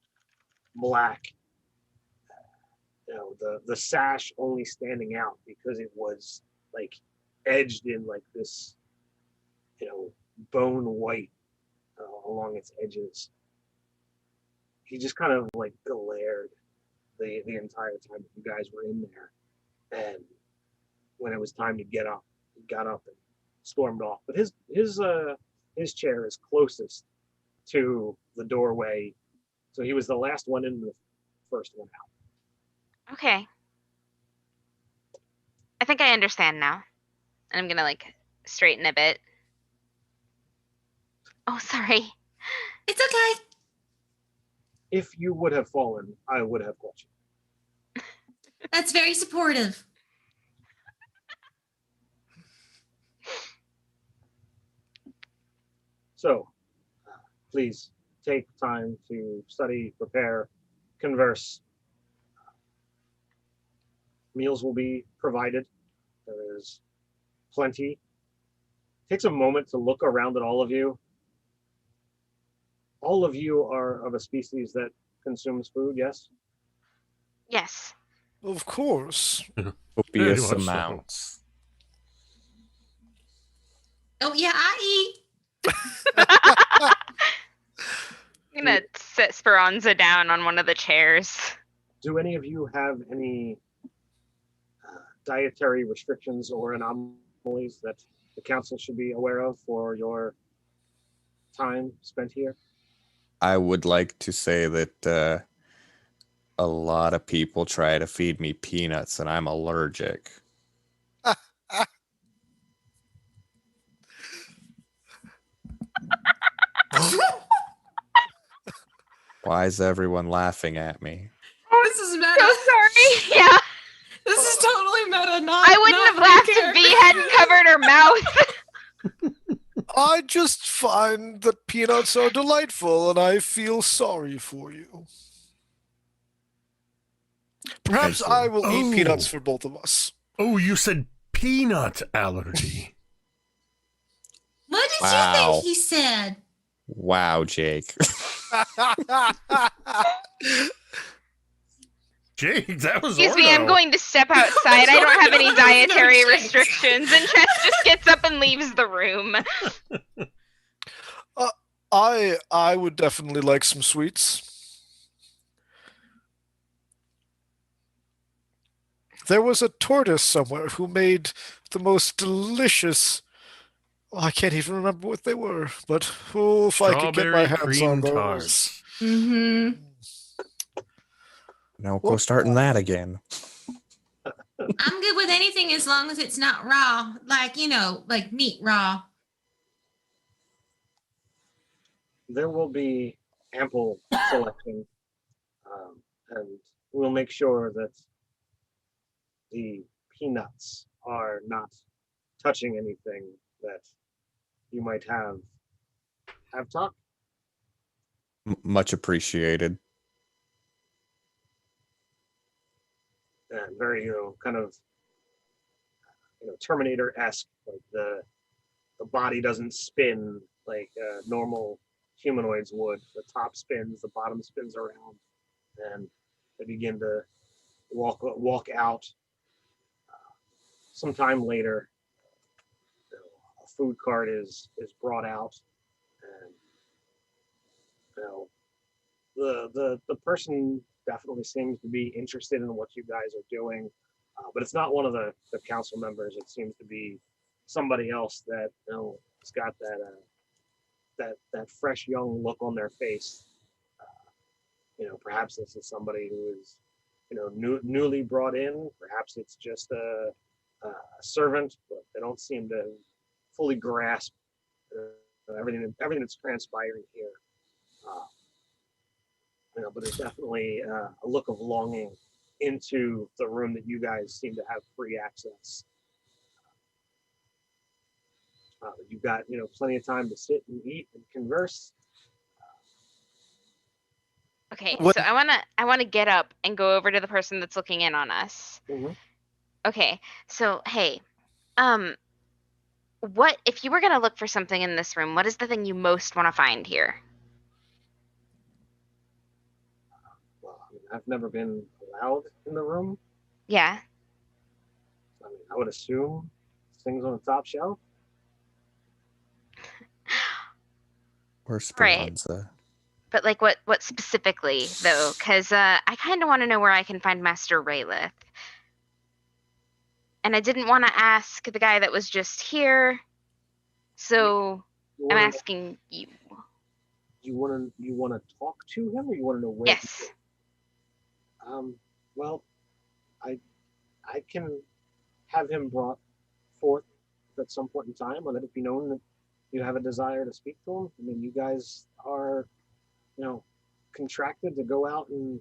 black. You know, the sash only standing out because it was like edged in like this, you know, bone white along its edges. He just kind of like glared the entire time that you guys were in there. And when it was time to get up, he got up and stormed off. But his chair is closest to the doorway, so he was the last one in, the first one out. Okay. I think I understand now. And I'm gonna like straighten a bit. Oh, sorry. It's okay. If you would have fallen, I would have caught you. That's very supportive. So, please take time to study, prepare, converse. Meals will be provided. There is plenty. Takes a moment to look around at all of you. All of you are of a species that consumes food, yes? Yes. Of course. Copious much so. amounts. Oh yeah, I eat. I'm gonna sit Speranza down on one of the chairs. Do any of you have any dietary restrictions or anomalies that the council should be aware of for your time spent here? I would like to say that a lot of people try to feed me peanuts and I'm allergic. Why is everyone laughing at me? This is meta. So sorry. Yeah. This is totally meta. Not. I wouldn't have laughed if V hadn't covered her mouth. I just find that peanuts are delightful, and I feel sorry for you. Perhaps Thank you. I will eat Oh. peanuts for both of us. Oh, you said peanut allergy. What did Wow. you think he said? Wow, Jake. Jake, that was Excuse me, I'm Ordo. going to step outside. I don't have any No, no, dietary Jake. restrictions. And Chess just gets up and leaves the room. I would definitely like some sweets. There was a tortoise somewhere who made the most delicious. I can't even remember what they were, but oh, if I could get my Strawberry hands cream on those. tarts. Mm-hmm. Now go starting that again. I'm good with anything as long as it's not raw. Like, you know, like meat raw. There will be ample selection, and we'll make sure that the peanuts are not touching anything that you might have talked. Much appreciated. And very, kind of, Terminator-esque. Like the body doesn't spin like normal humanoids would. The top spins, the bottom spins around, and they begin to walk out. Sometime later, a food cart is brought out, and the person definitely seems to be interested in what you guys are doing, but it's not one of the council members. It seems to be somebody else that has got that fresh young look on their face. Perhaps this is somebody who is newly brought in. Perhaps it's just a servant, but they don't seem to fully grasp everything that's transpiring here. But there's definitely a look of longing into the room that you guys seem to have free access. You've got plenty of time to sit and eat and converse. Okay, What- so I wanna get up and go over to the person that's looking in on us. Mhm. Okay, so hey, what if you were going to look for something in this room, what is the thing you most want to find here? Well, I've never been allowed in the room. Yeah. I would assume things on the top shelf. Or Right. Speranza. But like what specifically though? Because I kind of want to know where I can find Master Raylith. And I didn't want to ask the guy that was just here, so I'm asking you. You want to talk to him, or you want to know where? Yes. Well, I can have him brought forth at some point in time, or let it be known that you have a desire to speak to him. I mean, you guys are, contracted to go out and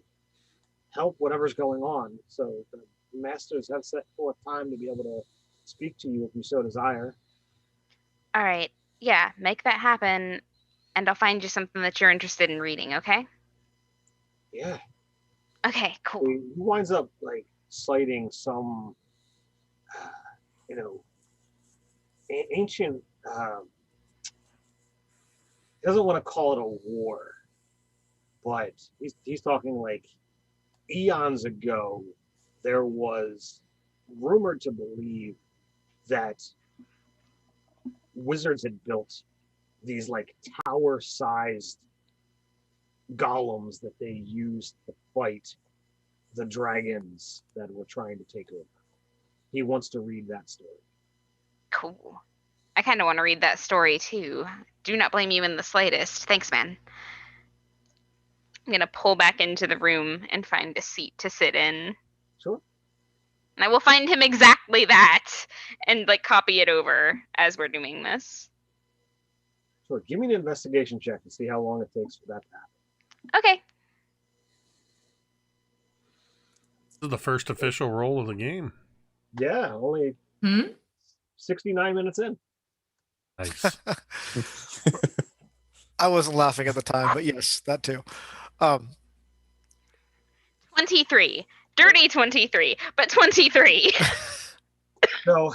help whatever's going on. So the masters have set forth time to be able to speak to you if you so desire. All right. Yeah, make that happen, and I'll find you something that you're interested in reading, okay? Yeah. Okay, cool. He winds up like citing some, ancient. He doesn't want to call it a war, but he's talking like eons ago. There was rumored to believe that wizards had built these like tower-sized golems that they used to fight the dragons that were trying to take over. He wants to read that story. Cool. I kind of want to read that story too. Do not blame you in the slightest. Thanks, man. I'm going to pull back into the room and find a seat to sit in. Sure. And I will find him exactly that and like copy it over as we're doing this. Sure. Give me an investigation check to see how long it takes for that to happen. Okay. This is the first official roll of the game. Yeah, only 69 minutes in. Nice. I wasn't laughing at the time, but yes, that too. 23. Dirty 23, but 23. So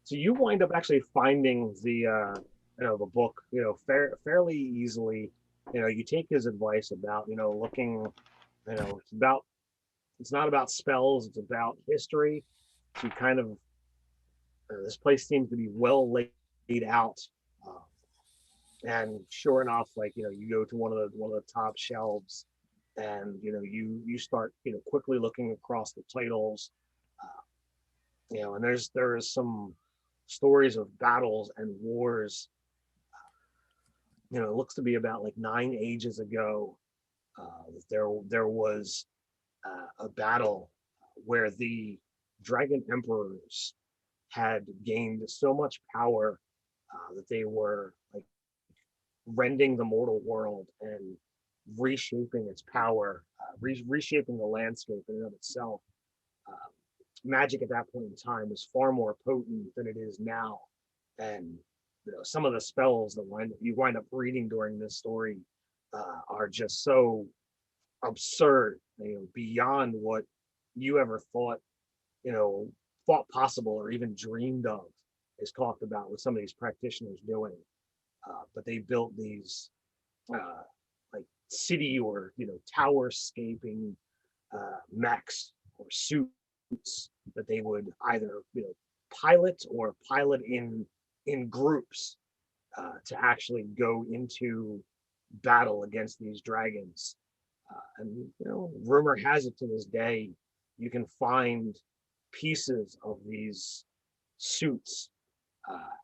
you wind up actually finding the book, fairly easily. You take his advice about, looking, it's not about spells, it's about history. So you kind of, this place seems to be well laid out. And sure enough, you go to one of the top shelves, and you start quickly looking across the titles, and there is some stories of battles and wars. It looks to be about like 9 ages ago. There was a battle where the dragon emperors had gained so much power that they were like rending the mortal world and reshaping its power, reshaping the landscape in and of itself. Magic at that point in time was far more potent than it is now, and some of the spells that you wind up reading during this story are just so absurd, beyond what you ever thought possible or even dreamed of, is talked about with some of these practitioners doing. But they built these like city or tower-scaping mechs or suits that they would either pilot in groups to actually go into battle against these dragons. And rumor has it to this day, you can find pieces of these suits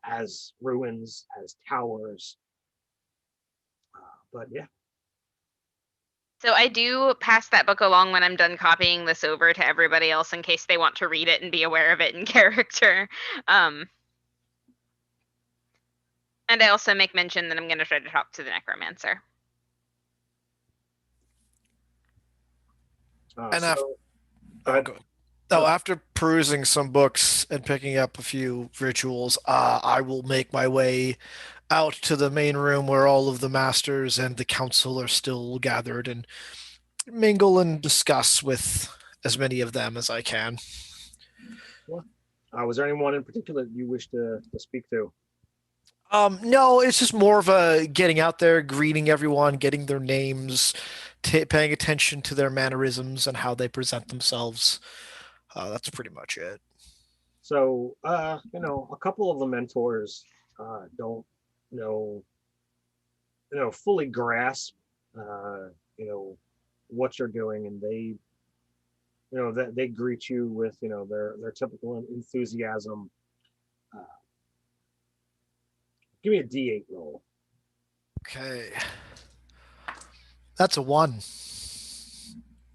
as ruins, as towers. But yeah. So I do pass that book along when I'm done copying this over to everybody else in case they want to read it and be aware of it in character. And I also make mention that I'm going to try to talk to the necromancer. After perusing some books and picking up a few rituals, I will make my way out to the main room where all of the masters and the council are still gathered, and mingle and discuss with as many of them as I can. Was there anyone in particular that you wish to speak to? No, it's just more of a getting out there, greeting everyone, getting their names, paying attention to their mannerisms and how they present themselves. That's pretty much it. So, a couple of the mentors don't, you know, fully grasp, what you're doing, and that they greet you with, their typical enthusiasm. Uh, Give me a D8 roll. Okay. That's a 1.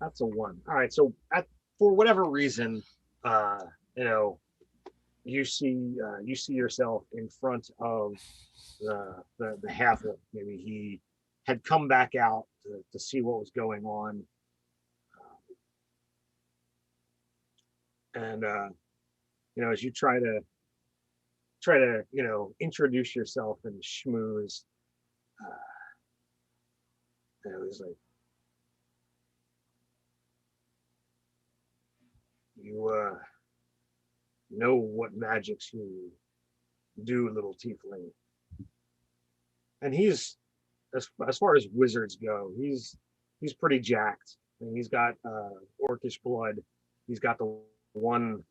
That's a 1. All right. So, for whatever reason, you know, you see yourself in front of the halfling. Maybe he had come back out to see what was going on, and as you try to introduce yourself and schmooze, and it was like, you know what magics you do, little tiefling. And he's, as far as wizards go, he's pretty jacked. And he's got orcish blood. He's got the one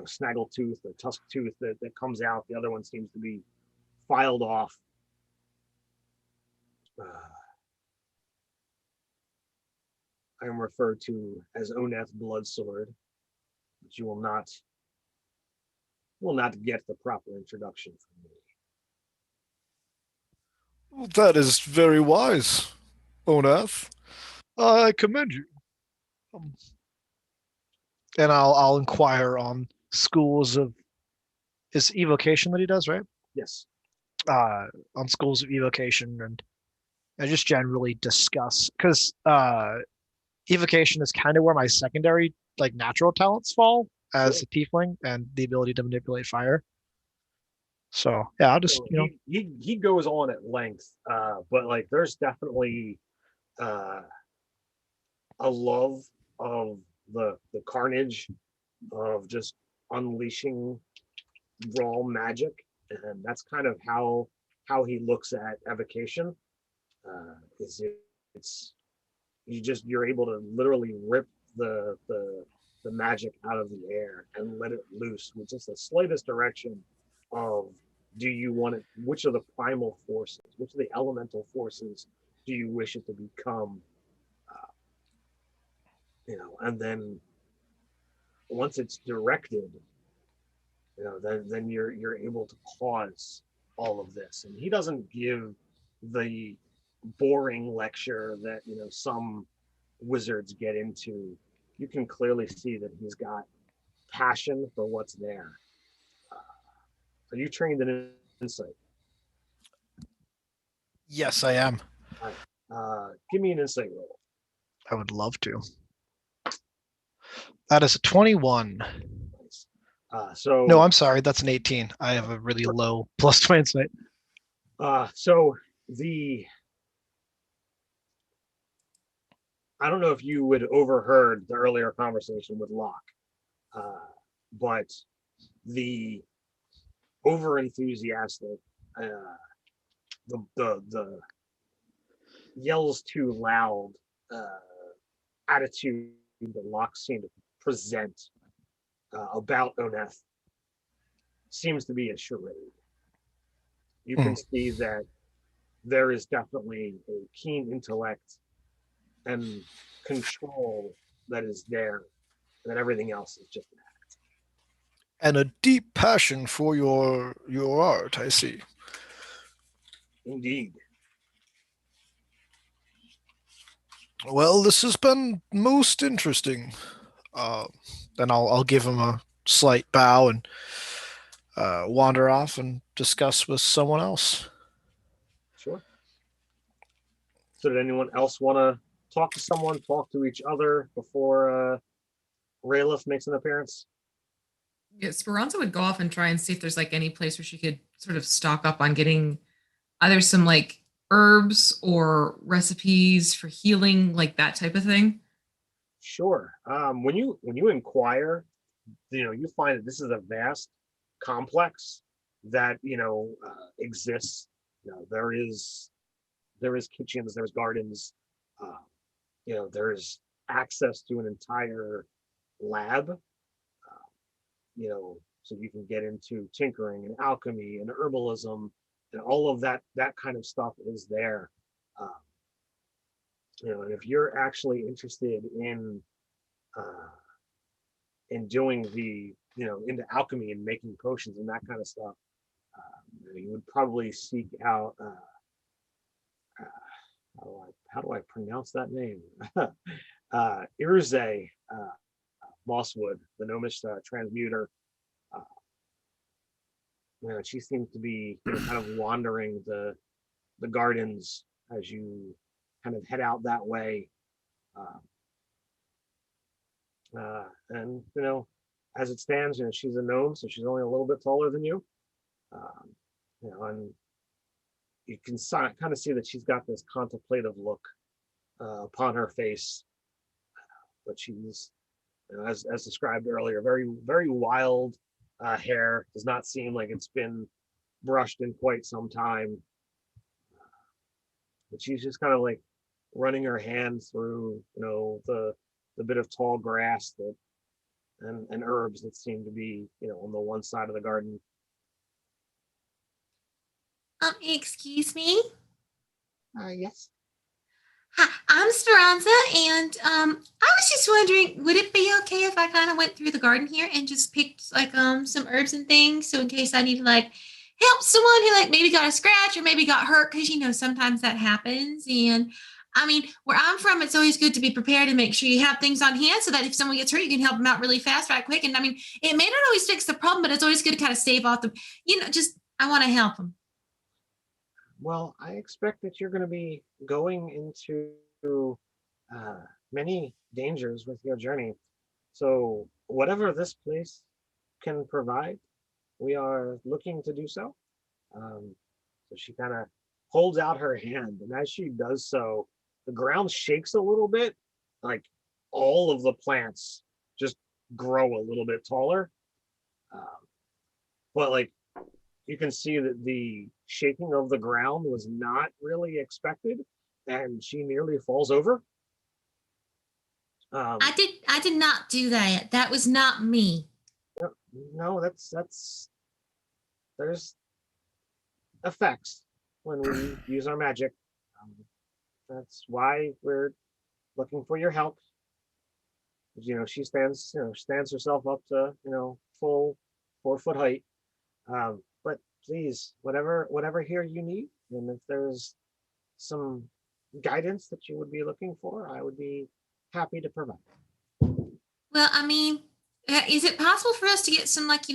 snaggle tooth or tusk tooth that comes out. The other one seems to be filed off. I am referred to as Oneth Bloodsword, but you will not get the proper introduction from me. Well, that is very wise, Onath. I commend you. And I'll inquire on schools of his evocation that he does, right? Yes. On schools of evocation and just generally discuss, because evocation is kind of where my secondary like natural talents fall as a tiefling, and the ability to manipulate fire. So yeah, I'll just he goes on at length, but like there's definitely a love of the carnage of just unleashing raw magic, and that's kind of how he looks at evocation. It's you're able to literally rip the magic out of the air and let it loose with just the slightest direction of, do you want it, which of the primal forces, which of the elemental forces do you wish it to become, and then once it's directed, then you're able to cause all of this. And he doesn't give the boring lecture that some wizards get into. You can clearly see that he's got passion for what's there. Are you trained in insight? Yes, I am. All right. Give me an insight roll. I would love to. That is a 21. Nice. So no, I'm sorry, that's an 18. I have a really low plus 20 insight. So I don't know if you had overheard the earlier conversation with Locke, but the over enthusiastic, the yells too loud attitude that Locke seemed to present about Oneth seems to be a charade. You can see that there is definitely a keen intellect and control that is there, and that everything else is just that. And a deep passion for your art, I see. Indeed. Well, this has been most interesting. Then I'll give him a slight bow and wander off and discuss with someone else. Sure. So did anyone else want to talk to someone, talk to each other before Raylith makes an appearance? Yeah, Speranza would go off and try and see if there's like any place where she could sort of stock up on getting either some like herbs or recipes for healing, like that type of thing. Sure. When you inquire, you find that this is a vast complex that exists. There is kitchens, there's gardens, there's access to an entire lab, so you can get into tinkering and alchemy and herbalism, and all of that kind of stuff is there. Um, and if you're actually interested in doing into alchemy and making potions and that kind of stuff, you would probably seek out. How do I pronounce that name? Irze Mosswood, the gnomish transmuter. Uh, she seems to be kind of wandering the gardens as you kind of head out that way. And as it stands, she's a gnome, so she's only a little bit taller than you. And you can kind of see that she's got this contemplative look upon her face, but she's, as described earlier, very, very wild hair. Does not seem like it's been brushed in quite some time, but she's just kind of like running her hands through the bit of tall grass and herbs that seem to be on the one side of the garden. Excuse me. Yes. Hi, I'm Speranza, and I was just wondering, would it be okay if I kind of went through the garden here and just picked like some herbs and things, so in case I need to like help someone who like maybe got a scratch or maybe got hurt, because sometimes that happens. And I mean, where I'm from, it's always good to be prepared and make sure you have things on hand so that if someone gets hurt, you can help them out really fast, right quick. And I mean, it may not always fix the problem, but it's always good to kind of save off the, just I want to help them. Well, I expect that you're going to be going into many dangers with your journey. So whatever this place can provide, we are looking to do so. So she kind of holds out her hand, and as she does so, the ground shakes a little bit, like all of the plants just grow a little bit taller. But like you can see that the shaking of the ground was not really expected, and she nearly falls over. I did not do that. That was not me. No, there's effects when we use our magic. That's why we're looking for your help. She stands herself up to full 4-foot height. But please, whatever here you need, and if there's some guidance that you would be looking for, I would be happy to provide. Well, I mean, is it possible for us to get some like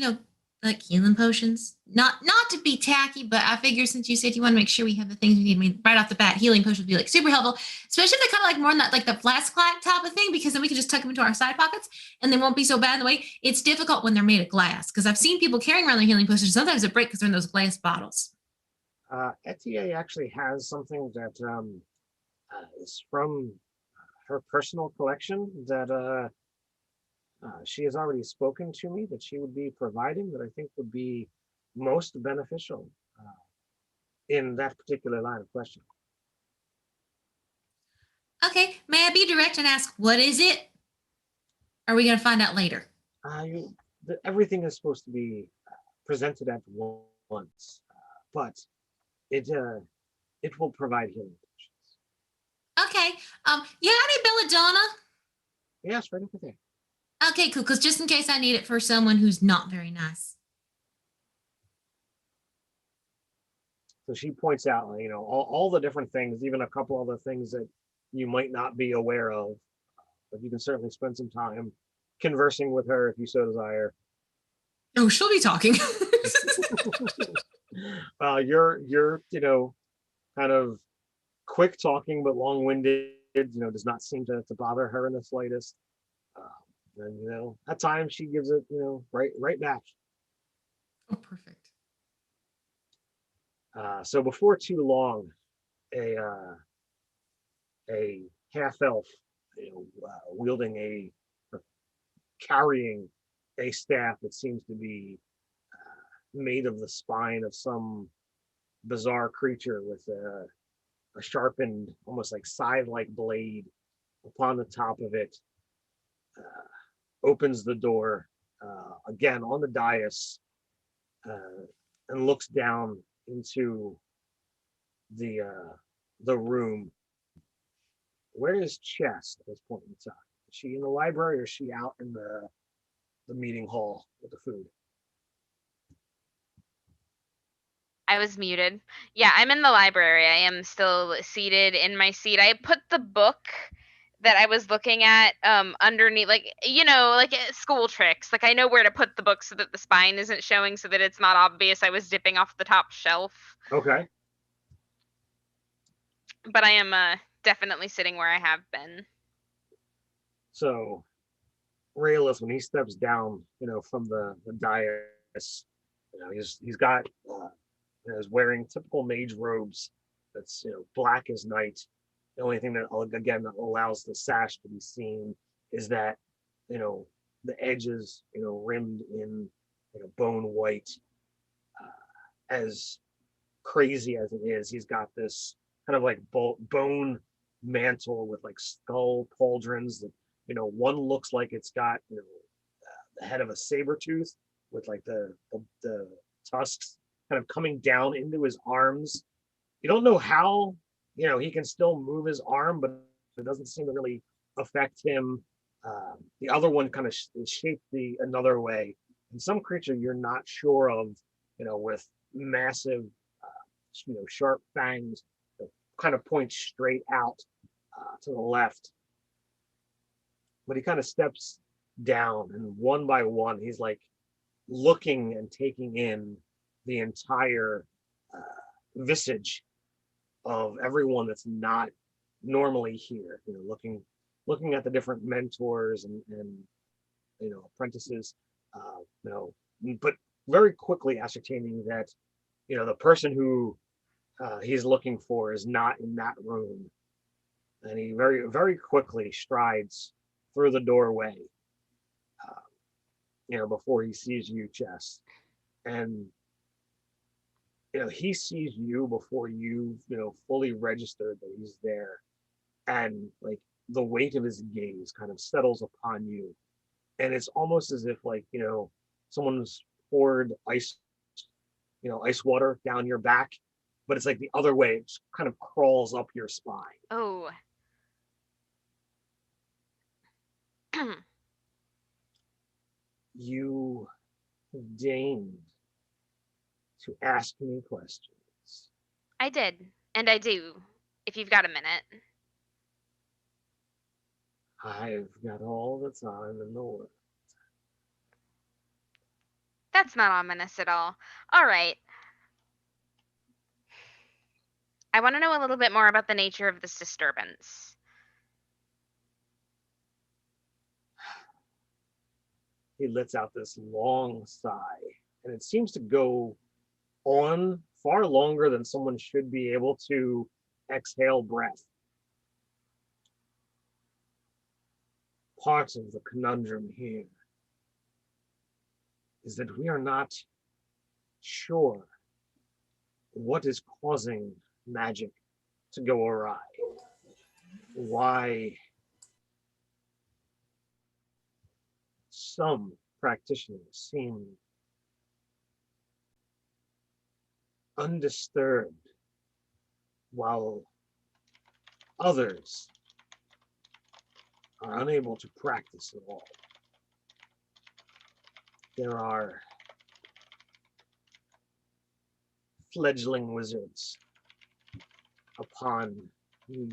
healing potions? Not to be tacky, but I figure since you said you want to make sure we have the things we need, I mean, right off the bat, healing potions would be like super helpful, especially if they're kind of like more in that like the flask type of thing, because then we can just tuck them into our side pockets and they won't be so bad in the way. It's difficult when they're made of glass, because I've seen people carrying around their healing potions. Sometimes they break because they're in those glass bottles. Etienne actually has something that is from her personal collection that she has already spoken to me that she would be providing, that I think would be most beneficial in that particular line of question. Okay, may I be direct and ask, what is it? Are we going to find out later? Everything is supposed to be presented at once, but it will provide healing potions. Okay, you got any belladonna? Yes, right over there. Okay, cool, because just in case I need it for someone who's not very nice. So she points out, all the different things, even a couple other things that you might not be aware of, but you can certainly spend some time conversing with her if you so desire. Oh, she'll be talking. You're kind of quick talking but long-winded, does not seem to bother her in the slightest. And at times she gives it right back. Oh, perfect. So before too long, a half elf, wielding carrying a staff that seems to be made of the spine of some bizarre creature with a sharpened, almost like scythe-like blade upon the top of it. Opens the door again on the dais and looks down into the room. Where is Chess at this point in time? Is she in the library or is she out in the meeting hall with the food? I was muted. Yeah, I'm in the library. I am still seated in my seat. I put the book that I was looking at underneath, like, like school tricks. Like, I know where to put the book so that the spine isn't showing, so that it's not obvious I was dipping off the top shelf. Okay. But I am definitely sitting where I have been. So Raylith, when he steps down, from the dais, he's got is wearing typical mage robes that's black as night. The only thing that again that allows the sash to be seen is that the edges rimmed in bone white. As crazy as it is, he's got this kind of like bone mantle with like skull pauldrons that one looks like it's got the head of a saber tooth with like the tusks kind of coming down into his arms. You don't know how he can still move his arm, but it doesn't seem to really affect him. The other one kind of is shaped another way, and some creature you're not sure of, with massive, sharp fangs that kind of point straight out to the left. But he kind of steps down, and one by one, he's like looking and taking in the entire visage of everyone that's not normally here. Looking at the different mentors and apprentices, but very quickly ascertaining that the person who he's looking for is not in that room, and he very very quickly strides through the doorway. Before he sees you, Chess, and he sees you before you fully registered that he's there, and like the weight of his gaze kind of settles upon you, and it's almost as if like someone's poured ice water down your back, but it's like the other way. It just kind of crawls up your spine. Oh. You deigned to ask me questions. I did, and I do, if you've got a minute. I've got all the time in the world. That's not ominous at all. All right. I want to know a little bit more about the nature of this disturbance. He lets out this long sigh, and it seems to go on far longer than someone should be able to exhale breath. Part of the conundrum here is that we are not sure what is causing magic to go awry. Why some practitioners seem undisturbed while others are unable to practice at all. There are fledgling wizards upon, he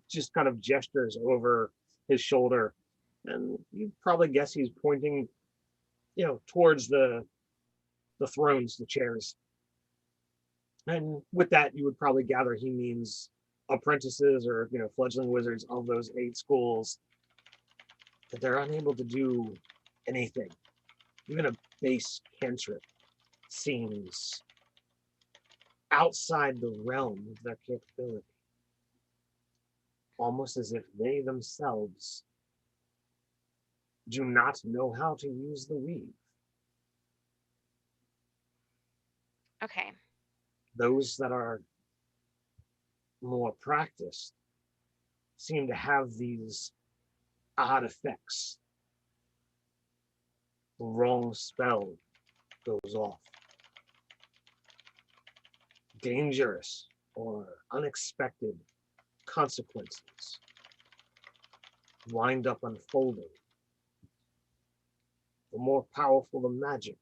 just kind of gestures over his shoulder, and you probably guess he's pointing towards the thrones, the chairs. And with that, you would probably gather he means apprentices or fledgling wizards of those 8 schools, that they're unable to do anything. Even a base cantrip seems outside the realm of their capability, almost as if they themselves do not know how to use the weave. Okay. Those that are more practiced seem to have these odd effects. The wrong spell goes off. Dangerous or unexpected consequences wind up unfolding. The more powerful the magic,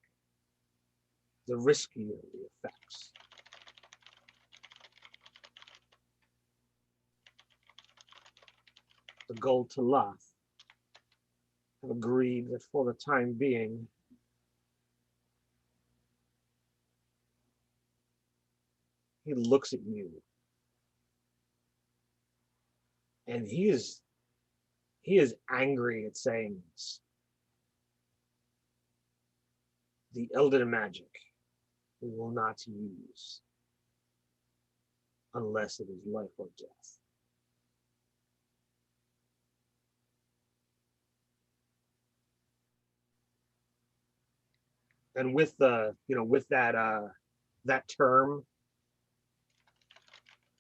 the riskier the effects. The Gold Talath have agreed that for the time being, he looks at you and he is angry at saying this. The Elder Magic we will not use unless it is life or death. And with with that term,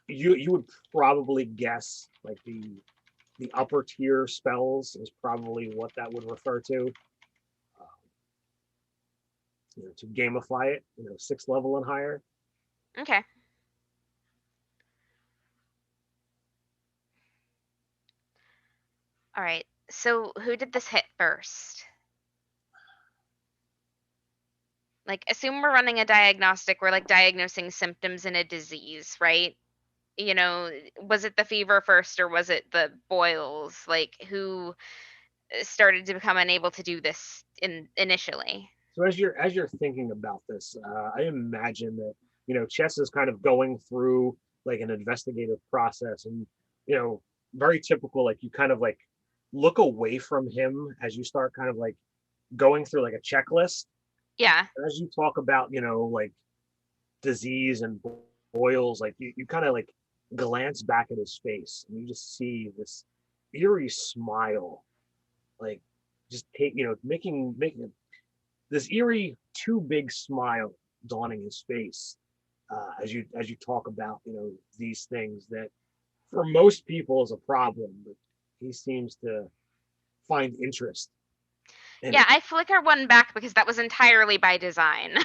you would probably guess like the upper tier spells is probably what that would refer to. To gamify it, 6th level and higher. Okay. All right. So who did this hit first? Like, assume we're running a diagnostic. We're like diagnosing symptoms in a disease, right? Was it the fever first or was it the boils? Like, who started to become unable to do this initially? So as you're thinking about this, I imagine that Chess is kind of going through like an investigative process, and very typical. Like you kind of like look away from him as you start kind of like going through like a checklist. Yeah. As you talk about like disease and boils, like you kind of like glance back at his face and you just see this eerie smile, like just making this eerie too big smile dawning his face as you talk about these things that for most people is a problem, but he seems to find interest in Yeah, it. I flicker one back because that was entirely by design.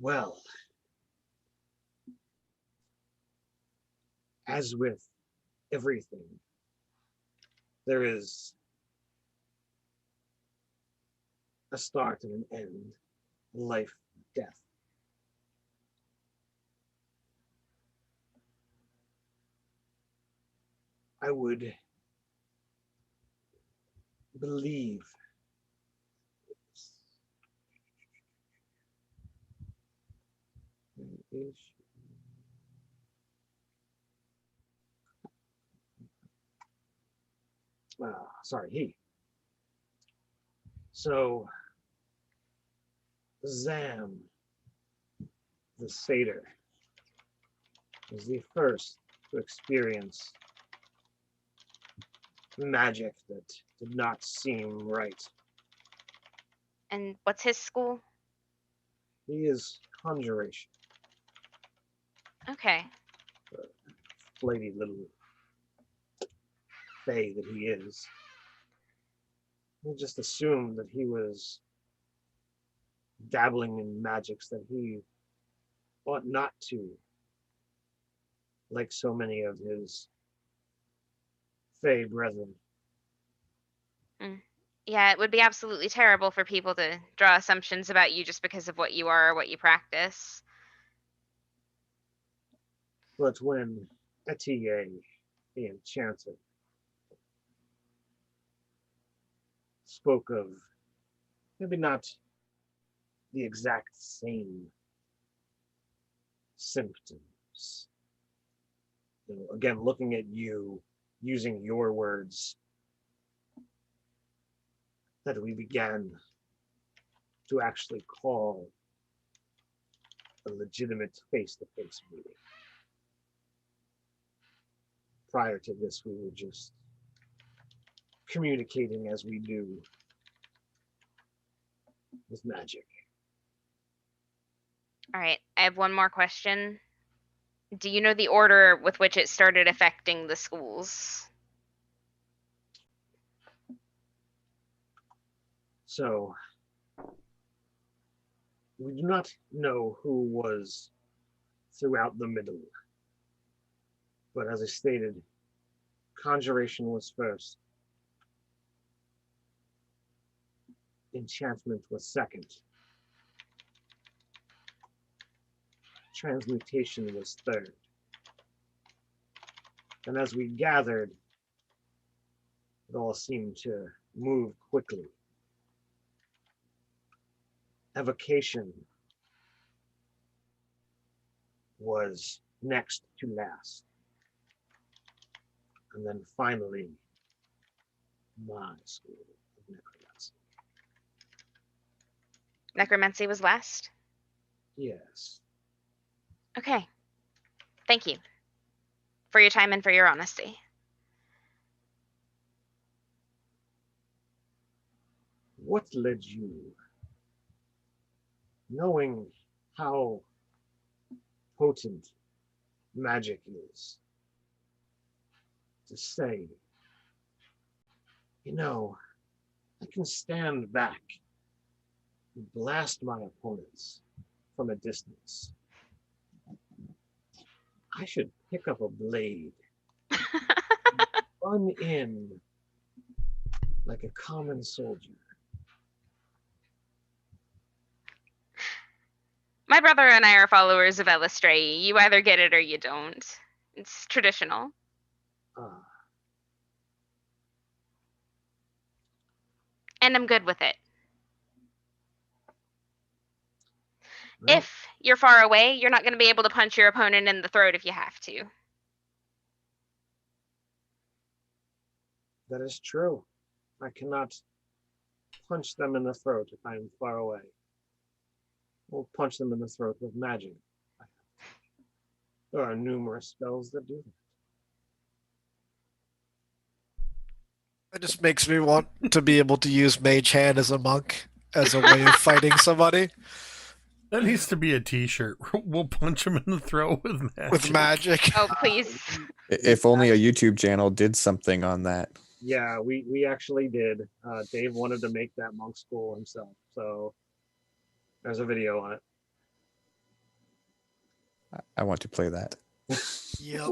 Well, as with everything, there is a start and an end, life, death. I would believe sorry, so Zam, the satyr, was the first to experience magic that did not seem right. And what's his school? He is conjuration. Okay. Flighty little fae that he is. We just assumed that he was dabbling in magics that he ought not to, like so many of his fae brethren. Yeah, it would be absolutely terrible for people to draw assumptions about you just because of what you are or what you practice. But when Etienne, the enchanter, spoke of maybe not the exact same symptoms, again, looking at you, using your words, that we began to actually call a legitimate face-to-face meeting. prior to this, we were just communicating as we do with magic. All right, I have one more question. Do you know the order with which it started affecting the schools? So, we do not know who was throughout the middle. But as I stated, conjuration was first. Enchantment was second. Transmutation was third. And as we gathered, it all seemed to move quickly. Evocation was next to last. And then finally, my school of necromancy. Necromancy was last? Yes. Okay. Thank you for your time and for your honesty. What led you, knowing how potent magic is, to say, you know, I can stand back and blast my opponents from a distance. I should pick up a blade, run in like a common soldier. My brother and I are followers of Elistray. You either get it or you don't. It's traditional. Ah, And I'm good with it. well, If you're far away, you're not going to be able to punch your opponent in the throat if you have to. that is true. I cannot punch them in the throat if I'm far away. We'll punch them in the throat with magic. There are numerous spells that do that. It just makes me want to be able to use Mage Hand as a monk as a way of fighting somebody That needs to be a T-shirt. We'll punch him in the throat with magic. with magic. Oh, please. If only a YouTube channel did something on that. Yeah, we actually did. Dave wanted to make that monk school himself, so there's a video on it. I want to play that. Yep.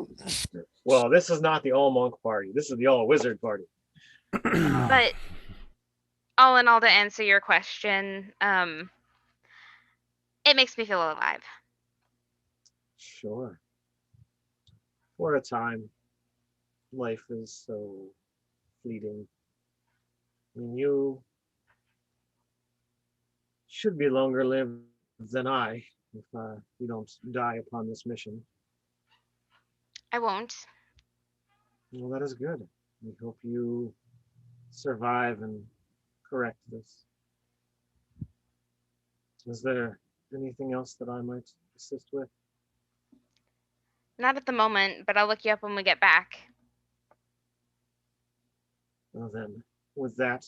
Well, this is not the all monk party. This is the all wizard party. But all in all, to answer your question, it makes me feel alive. Sure. For a time, life is so fleeting. I mean, you should be longer lived than I if you don't die upon this mission. I won't. Well, that is good. We hope you survive and correct this. Is there anything else that I might assist with? Not at the moment, but I'll look you up when we get back. Well then, with that,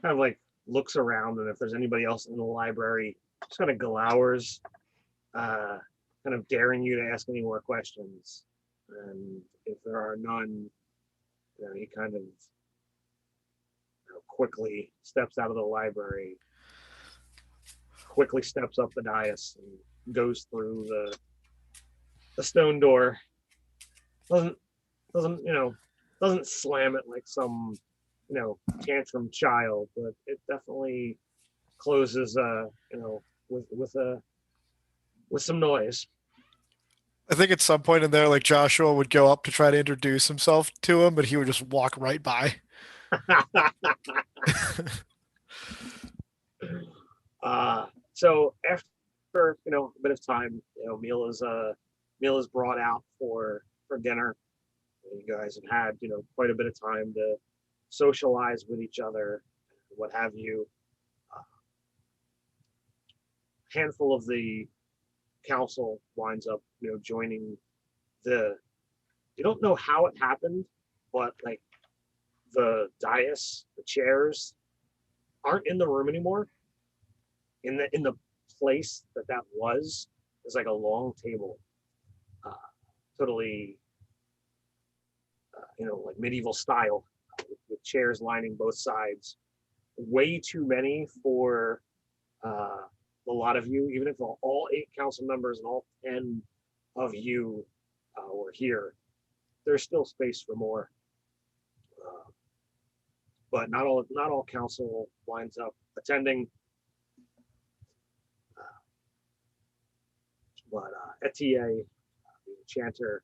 kind of like looks around, and if there's anybody else in the library, just kind of glowers, kind of daring you to ask any more questions. And if there are none, he kind of quickly steps out of the library, quickly steps up the dais, and goes through the stone door. Doesn't slam it like some tantrum child, but it definitely closes with some noise. I think at some point in there, like Joshua would go up to try to introduce himself to him, but he would just walk right by. So after a bit of time, meal is brought out for dinner. You guys have had quite a bit of time to socialize with each other, what have you. Handful of the council winds up joining the You don't know how it happened, but like the dais, the chairs aren't in the room anymore. In the place that was, there's like a long table, totally, like medieval style, with chairs lining both sides. Way too many for a lot of you, even if all 8 council members and all 10 of you were here. There's still space for more, but not all council winds up attending. But Etienne, the enchanter,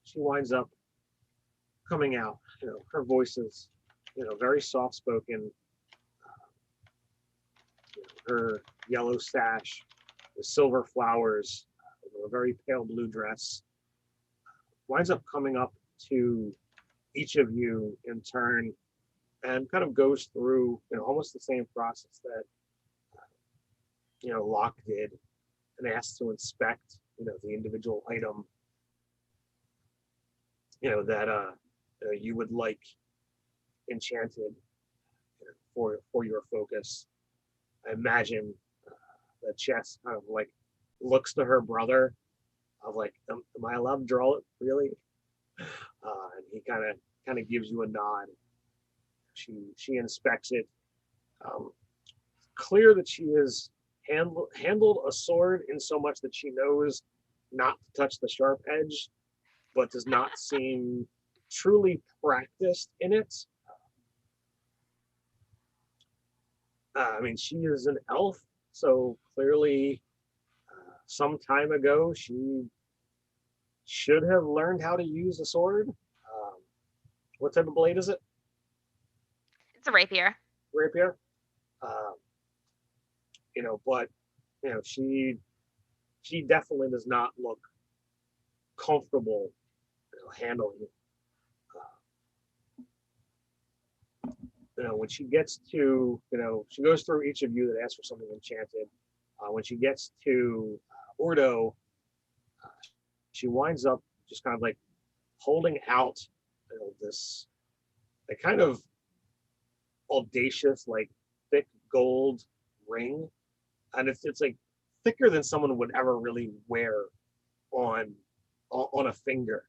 she winds up coming out. Her voice is, very soft spoken. Her yellow sash, the silver flowers, a very pale blue dress, winds up coming up to each of you in turn and kind of goes through, almost the same process that, Locke did, and asks to inspect, the individual item, that you would like enchanted, for your focus. I imagine the chest kind of like looks to her brother of like, am I allowed to draw it, really? And he kind of gives you a nod. She inspects it. Clear that she has handled a sword in so much that she knows not to touch the sharp edge, but does not seem truly practiced in it. She is an elf, so clearly some time ago she should have learned how to use a sword. What type of blade is it? It's a rapier. Rapier. But she definitely does not look comfortable handling it. When she gets to, she goes through each of you that asks for something enchanted. When she gets to Ordo, she winds up just kind of like holding out, this like kind of audacious, like thick gold ring, and it's like thicker than someone would ever really wear on a finger,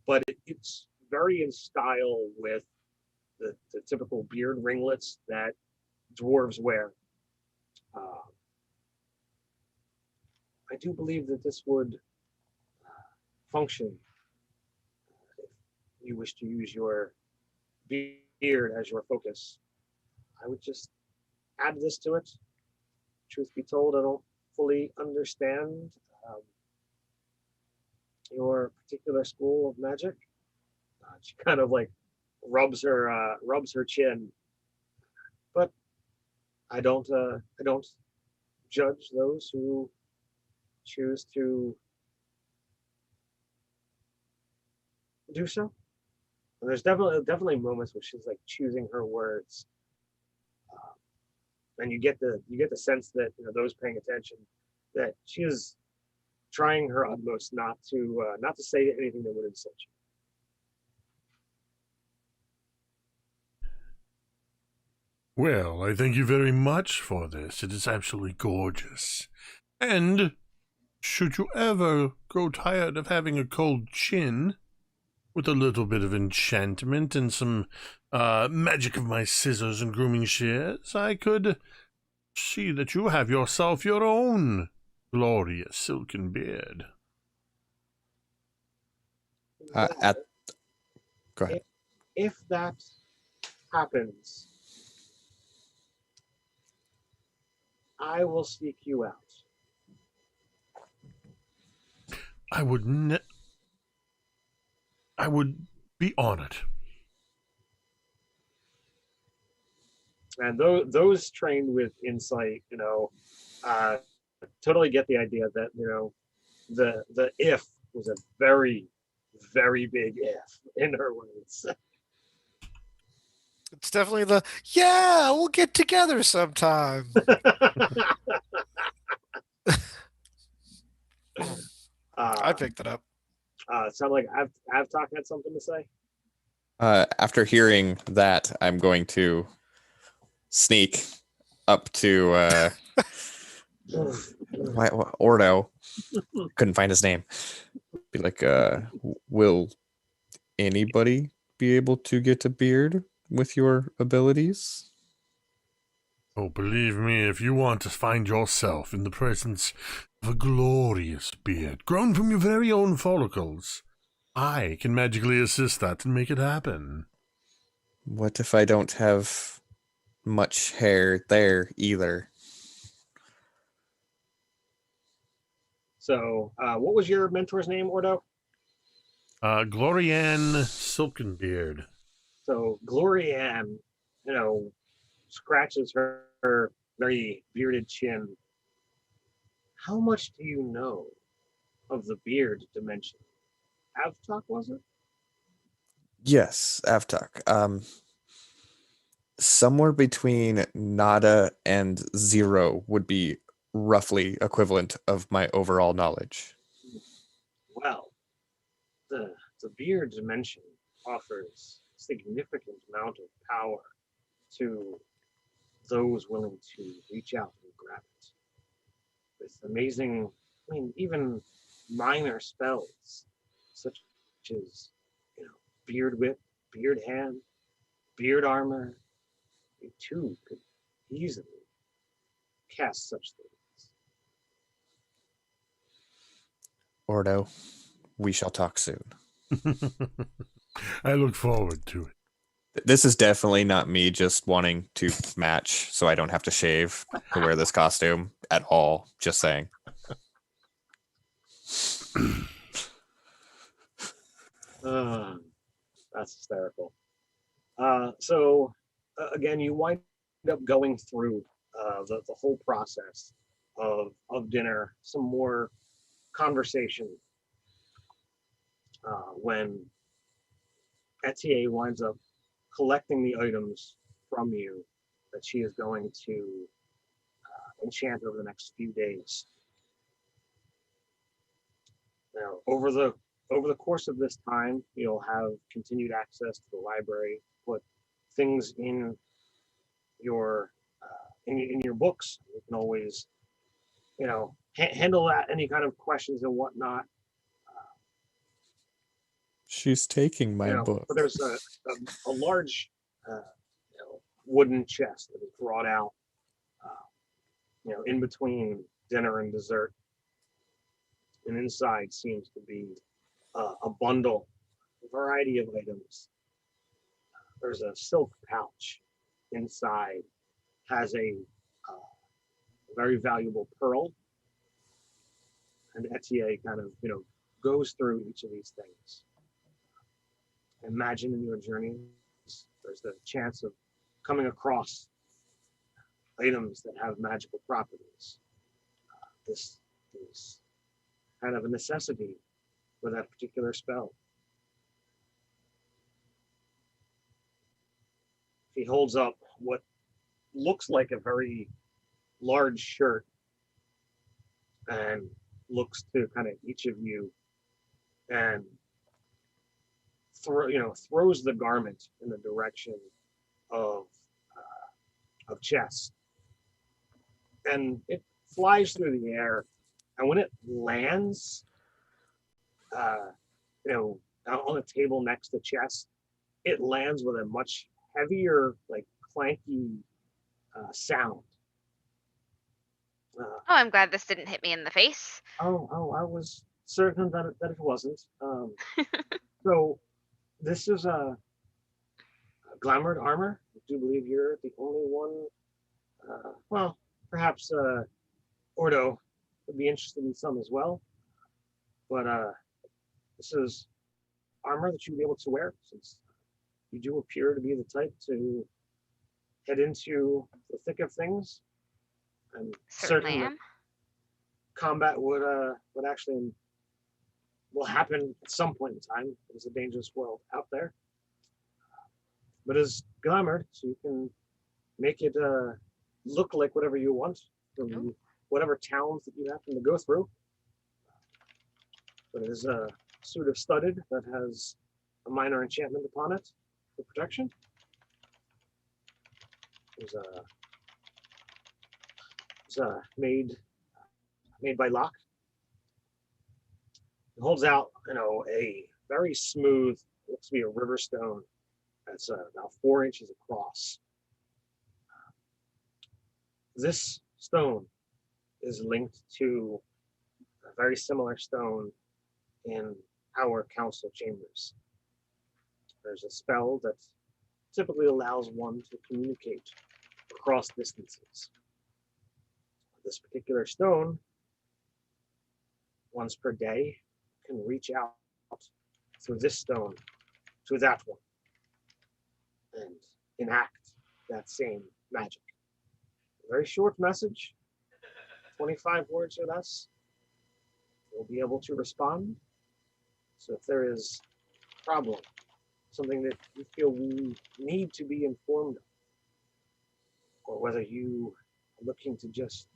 but it's very in style with the typical beard ringlets that dwarves wear. I do believe that this would function if you wish to use your beard as your focus. I would just add this to it. Truth be told, I don't fully understand your particular school of magic. She kind of like rubs her chin, but I don't judge those who choose to do so. And there's definitely moments where she's like choosing her words, and you get the sense that those paying attention that she is trying her utmost not to say anything that would insult you. Well, I thank you very much for this. It is absolutely gorgeous. And should you ever grow tired of having a cold chin, with a little bit of enchantment and some magic of my scissors and grooming shears, I could see that you have yourself your own glorious silken beard. Go ahead. If that happens, I will seek you out. I would be honored. And those trained with insight, totally get the idea that the if was a very, very big if in her words. It's definitely the, yeah, we'll get together sometime. I picked it up. It sounds like Avtok had something to say. After hearing that, I'm going to sneak up to Ordo. Couldn't find his name. Be like, will anybody be able to get a beard with your abilities? Oh, believe me, if you want to find yourself in the presence of a glorious beard grown from your very own follicles, I can magically assist that and make it happen. What if I don't have much hair there either? So, what was your mentor's name, Ordo? Glorianne Silkenbeard. So, Glorianne, scratches her very bearded chin. How much do you know of the beard dimension? Avtok, was it? Yes, Avtok. Somewhere between nada and 0 would be roughly equivalent of my overall knowledge. Well, the beard dimension offers a significant amount of power to those willing to reach out and grab it. With amazing, even minor spells such as, beard whip, beard hand, beard armor, you too could easily cast such things. Ordo, we shall talk soon. I look forward to it. This is definitely not me just wanting to match so I don't have to shave to wear this costume at all. Just saying. That's hysterical. So, again, you wind up going through the whole process of dinner, some more conversation when Etier winds up collecting the items from you that she is going to enchant over the next few days. Now, over the course of this time, you'll have continued access to the library, put things in your in your books. You can always, handle that, any kind of questions and whatnot. She's taking my book. But there's a large wooden chest that is brought out, in between dinner and dessert. And inside seems to be a bundle, a variety of items. There's a silk pouch inside, has a very valuable pearl. And Etier kind of, goes through each of these things. Imagine in your journey, there's the chance of coming across items that have magical properties. This is kind of a necessity for that particular spell. He holds up what looks like a very large shirt and looks to kind of each of you and throws the garment in the direction of Chess, and it flies through the air. And when it lands, on a table next to Chess, it lands with a much heavier, like clanky sound. I'm glad this didn't hit me in the face. I was certain that it wasn't. So this is a glamored armor. I do believe you're the only one. Well, perhaps Ordo would be interested in some as well. But this is armor that you'd be able to wear, since you do appear to be the type to head into the thick of things. And Certainly certain am. combat would actually will happen at some point in time. It's a dangerous world out there. But it's glamored, so you can make it look like whatever you want from whatever towns that you happen to go through. But it is suit of studded that has a minor enchantment upon it for protection. It's made by Locke. It holds out, a very smooth, looks to be a river stone that's about 4 inches across. This stone is linked to a very similar stone in our council chambers. There's a spell that typically allows one to communicate across distances. This particular stone, once per day, can reach out through this stone to that one and enact that same magic. A very short message, 25 words or less, will be able to respond. So if there is a problem, something that you feel we need to be informed of, or whether you are looking to just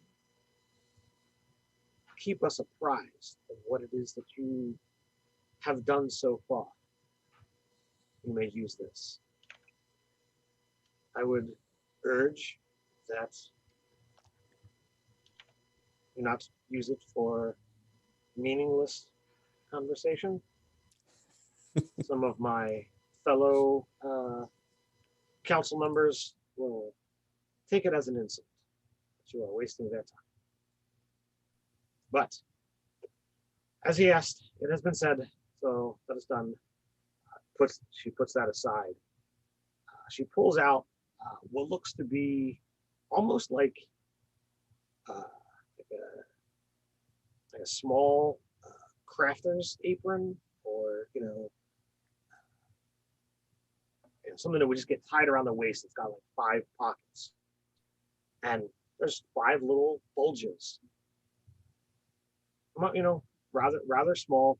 keep us apprised of what it is that you have done so far, you may use this. I would urge that you not use it for meaningless conversation. Some of my fellow council members will take it as an insult that you are wasting their time. But as he asked, it has been said, so that is done. She puts that aside. She pulls out what looks to be almost like a small crafter's apron, or something that would just get tied around the waist. It's got like 5 pockets, and there's 5 little bulges. Rather small.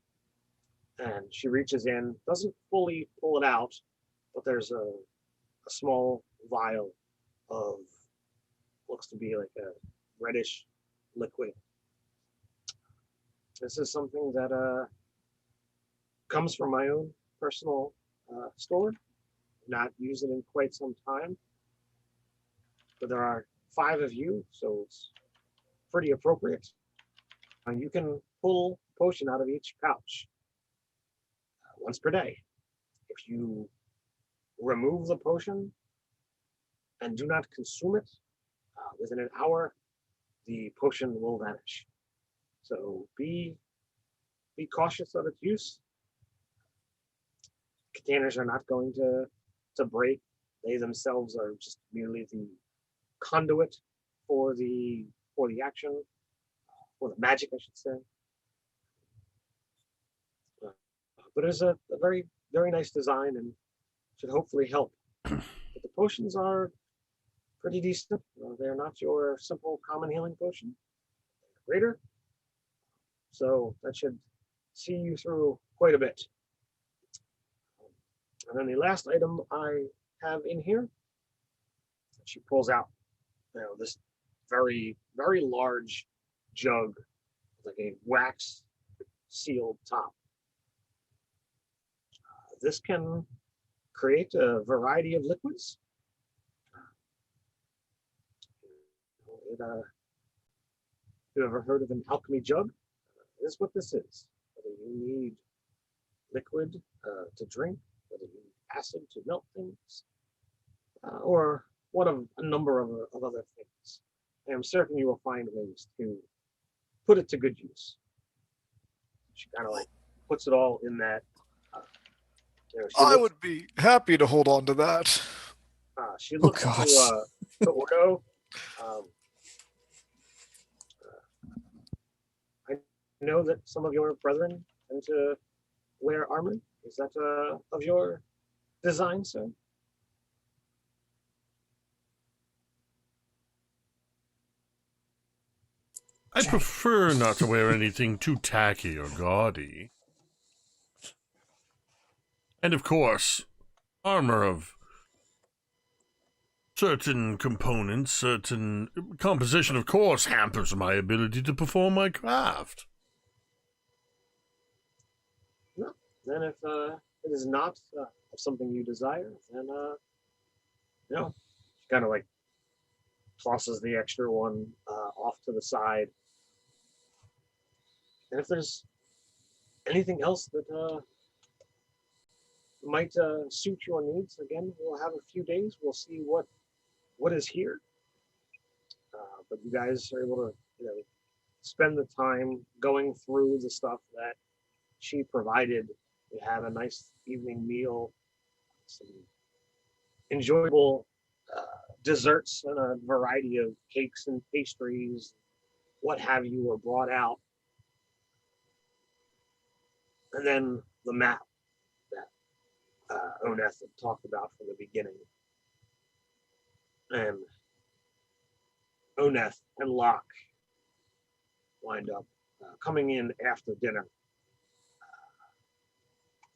And she reaches in, doesn't fully pull it out, but there's a small vial of, looks to be like a reddish liquid. This is something that comes from my own personal store. Not used it in quite some time, but there are 5 of you, so it's pretty appropriate. You can pull a potion out of each pouch once per day. If you remove the potion and do not consume it within an hour, the potion will vanish. So be cautious of its use. Containers are not going to break. They themselves are just merely the conduit for the action, or the magic, I should say. But it's a very, very nice design and should hopefully help. But the potions are pretty decent. They're not your simple common healing potion. They're greater. So that should see you through quite a bit. And then the last item I have in here, she pulls out this very, very large jug, like a wax sealed top. This can create a variety of liquids. You ever heard of an alchemy jug? This is what this is. Whether you need liquid to drink, whether you need acid to melt things, or one of a number of other things. I am certain you will find ways to put it to good use. She kind of like puts it all in that. I would be happy to hold on to that. She looks to Ordo. I know that some of your brethren tend to wear armor. Is that of your design, sir? I prefer not to wear anything too tacky or gaudy. And of course, armor of certain components, certain composition, of course, hampers my ability to perform my craft. then if it is not something you desire, then she kind of like tosses the extra one off to the side. And if there's anything else that might suit your needs, again, we'll have a few days. We'll see what is here. But you guys are able to, spend the time going through the stuff that she provided. We have a nice evening meal, some enjoyable desserts, and a variety of cakes and pastries, what have you, were brought out. And then the map that Oneth had talked about from the beginning. And Oneth and Locke wind up coming in after dinner.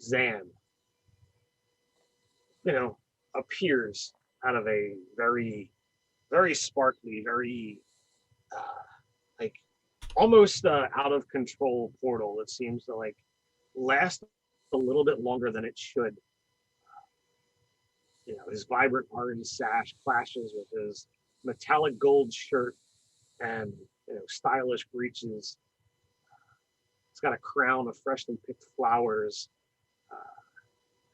Zan, appears out of a very, very sparkly, very almost out of control portal that seems to last a little bit longer than it should. His vibrant orange sash clashes with his metallic gold shirt and stylish breeches. It's got a crown of freshly picked flowers.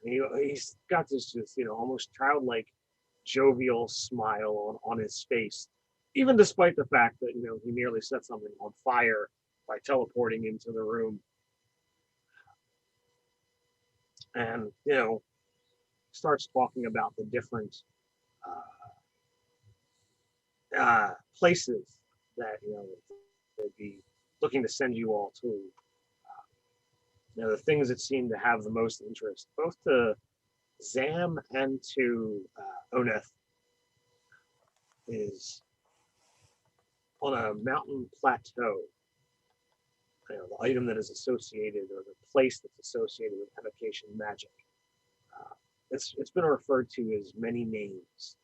He's got this just almost childlike, jovial smile on his face, even despite the fact that he nearly set something on fire by teleporting into the room. And starts talking about the different places that they'd be looking to send you all to. The things that seem to have the most interest, both to Zam and to Oneth, is on a mountain plateau. The item that is associated, or the place that's associated with evocation magic. It's been referred to as many names,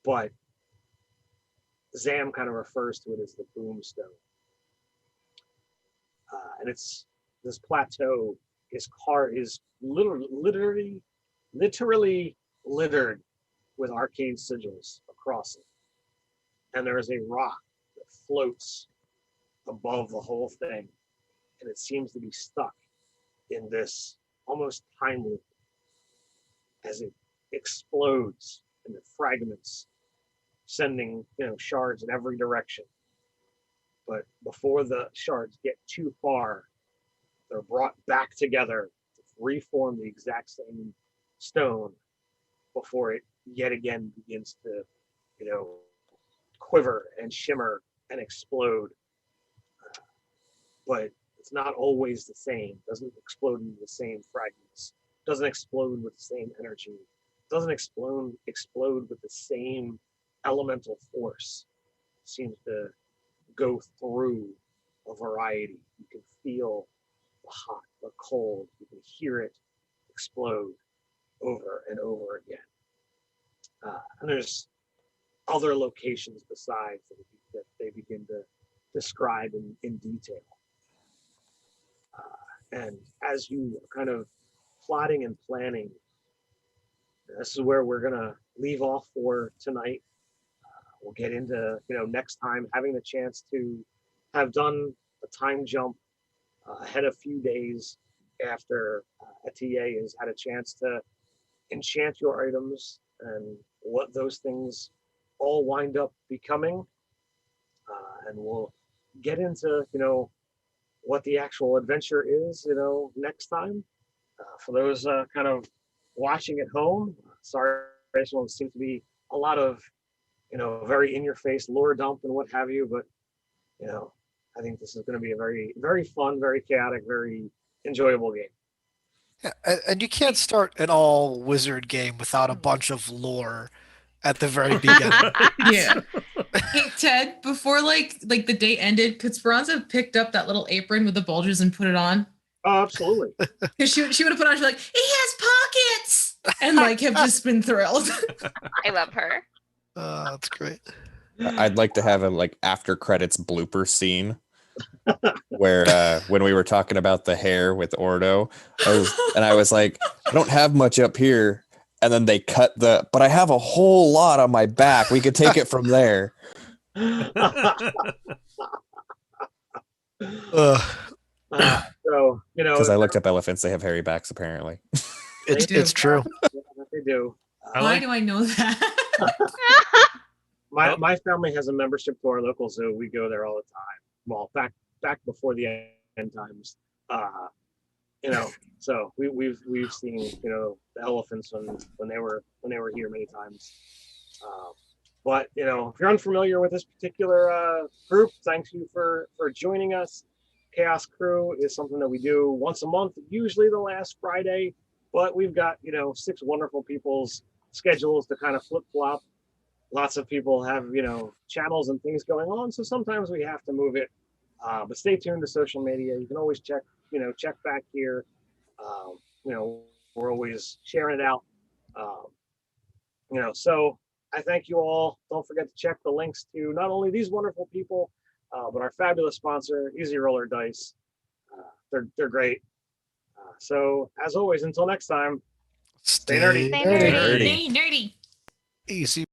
but Zam kind of refers to it as the Boomstone. And it's this plateau is literally littered with arcane sigils across it. And there is a rock that floats above the whole thing, and it seems to be stuck in this almost time loop as it explodes into fragments, sending shards in every direction. But before the shards get too far, they're brought back together to reform the exact same stone before it yet again begins to, quiver and shimmer and explode. But it's not always the same. It doesn't explode into the same fragments. It doesn't explode with the same energy. It doesn't explode with the same elemental force. It seems to go through a variety. You can feel the hot, the cold. You can hear it explode over and over again. And there's other locations besides that they begin to describe in detail. And as you are kind of plotting and planning, this is where we're gonna leave off for tonight. We'll get into next time, having the chance to have done a time jump ahead a few days after a TA has had a chance to enchant your items and what those things all wind up becoming. And we'll get into what the actual adventure is next time. For those kind of watching at home, sorry, this one seems to be a lot of very in-your-face lore dump and what have you, but I think this is going to be a very, very fun, very chaotic, very enjoyable game. Yeah, and you can't start an all wizard game without a bunch of lore at the very beginning. Yeah. Hey Ted, before like the day ended, could Speranza have picked up that little apron with the bulges and put it on? Oh, absolutely. Because she would have put on, she'd be like, he has pockets, and have just been thrilled. I love her. That's great. I'd like to have a after credits blooper scene where when we were talking about the hair with Ordo, I was like, I don't have much up here, and then they cut but I have a whole lot on my back. We could take it from there. So Because I looked up elephants, they have hairy backs apparently. It's true. They do. Why do I know that? My family has a membership to our local zoo. We go there all the time. Well, back before the end times. So we've seen the elephants when they were here many times. But if you're unfamiliar with this particular group, thank you for joining us. Chaos Crew is something that we do once a month, usually the last Friday. But we've got 6 wonderful people's schedules to kind of flip flop. Lots of people have channels and things going on, so sometimes we have to move it. But stay tuned to social media. You can always check back here. We're always sharing it out. So I thank you all. Don't forget to check the links to not only these wonderful people, but our fabulous sponsor, Easy Roller Dice. They're great. So as always, until next time, stay nerdy. Stay nerdy. Stay nerdy. Easy.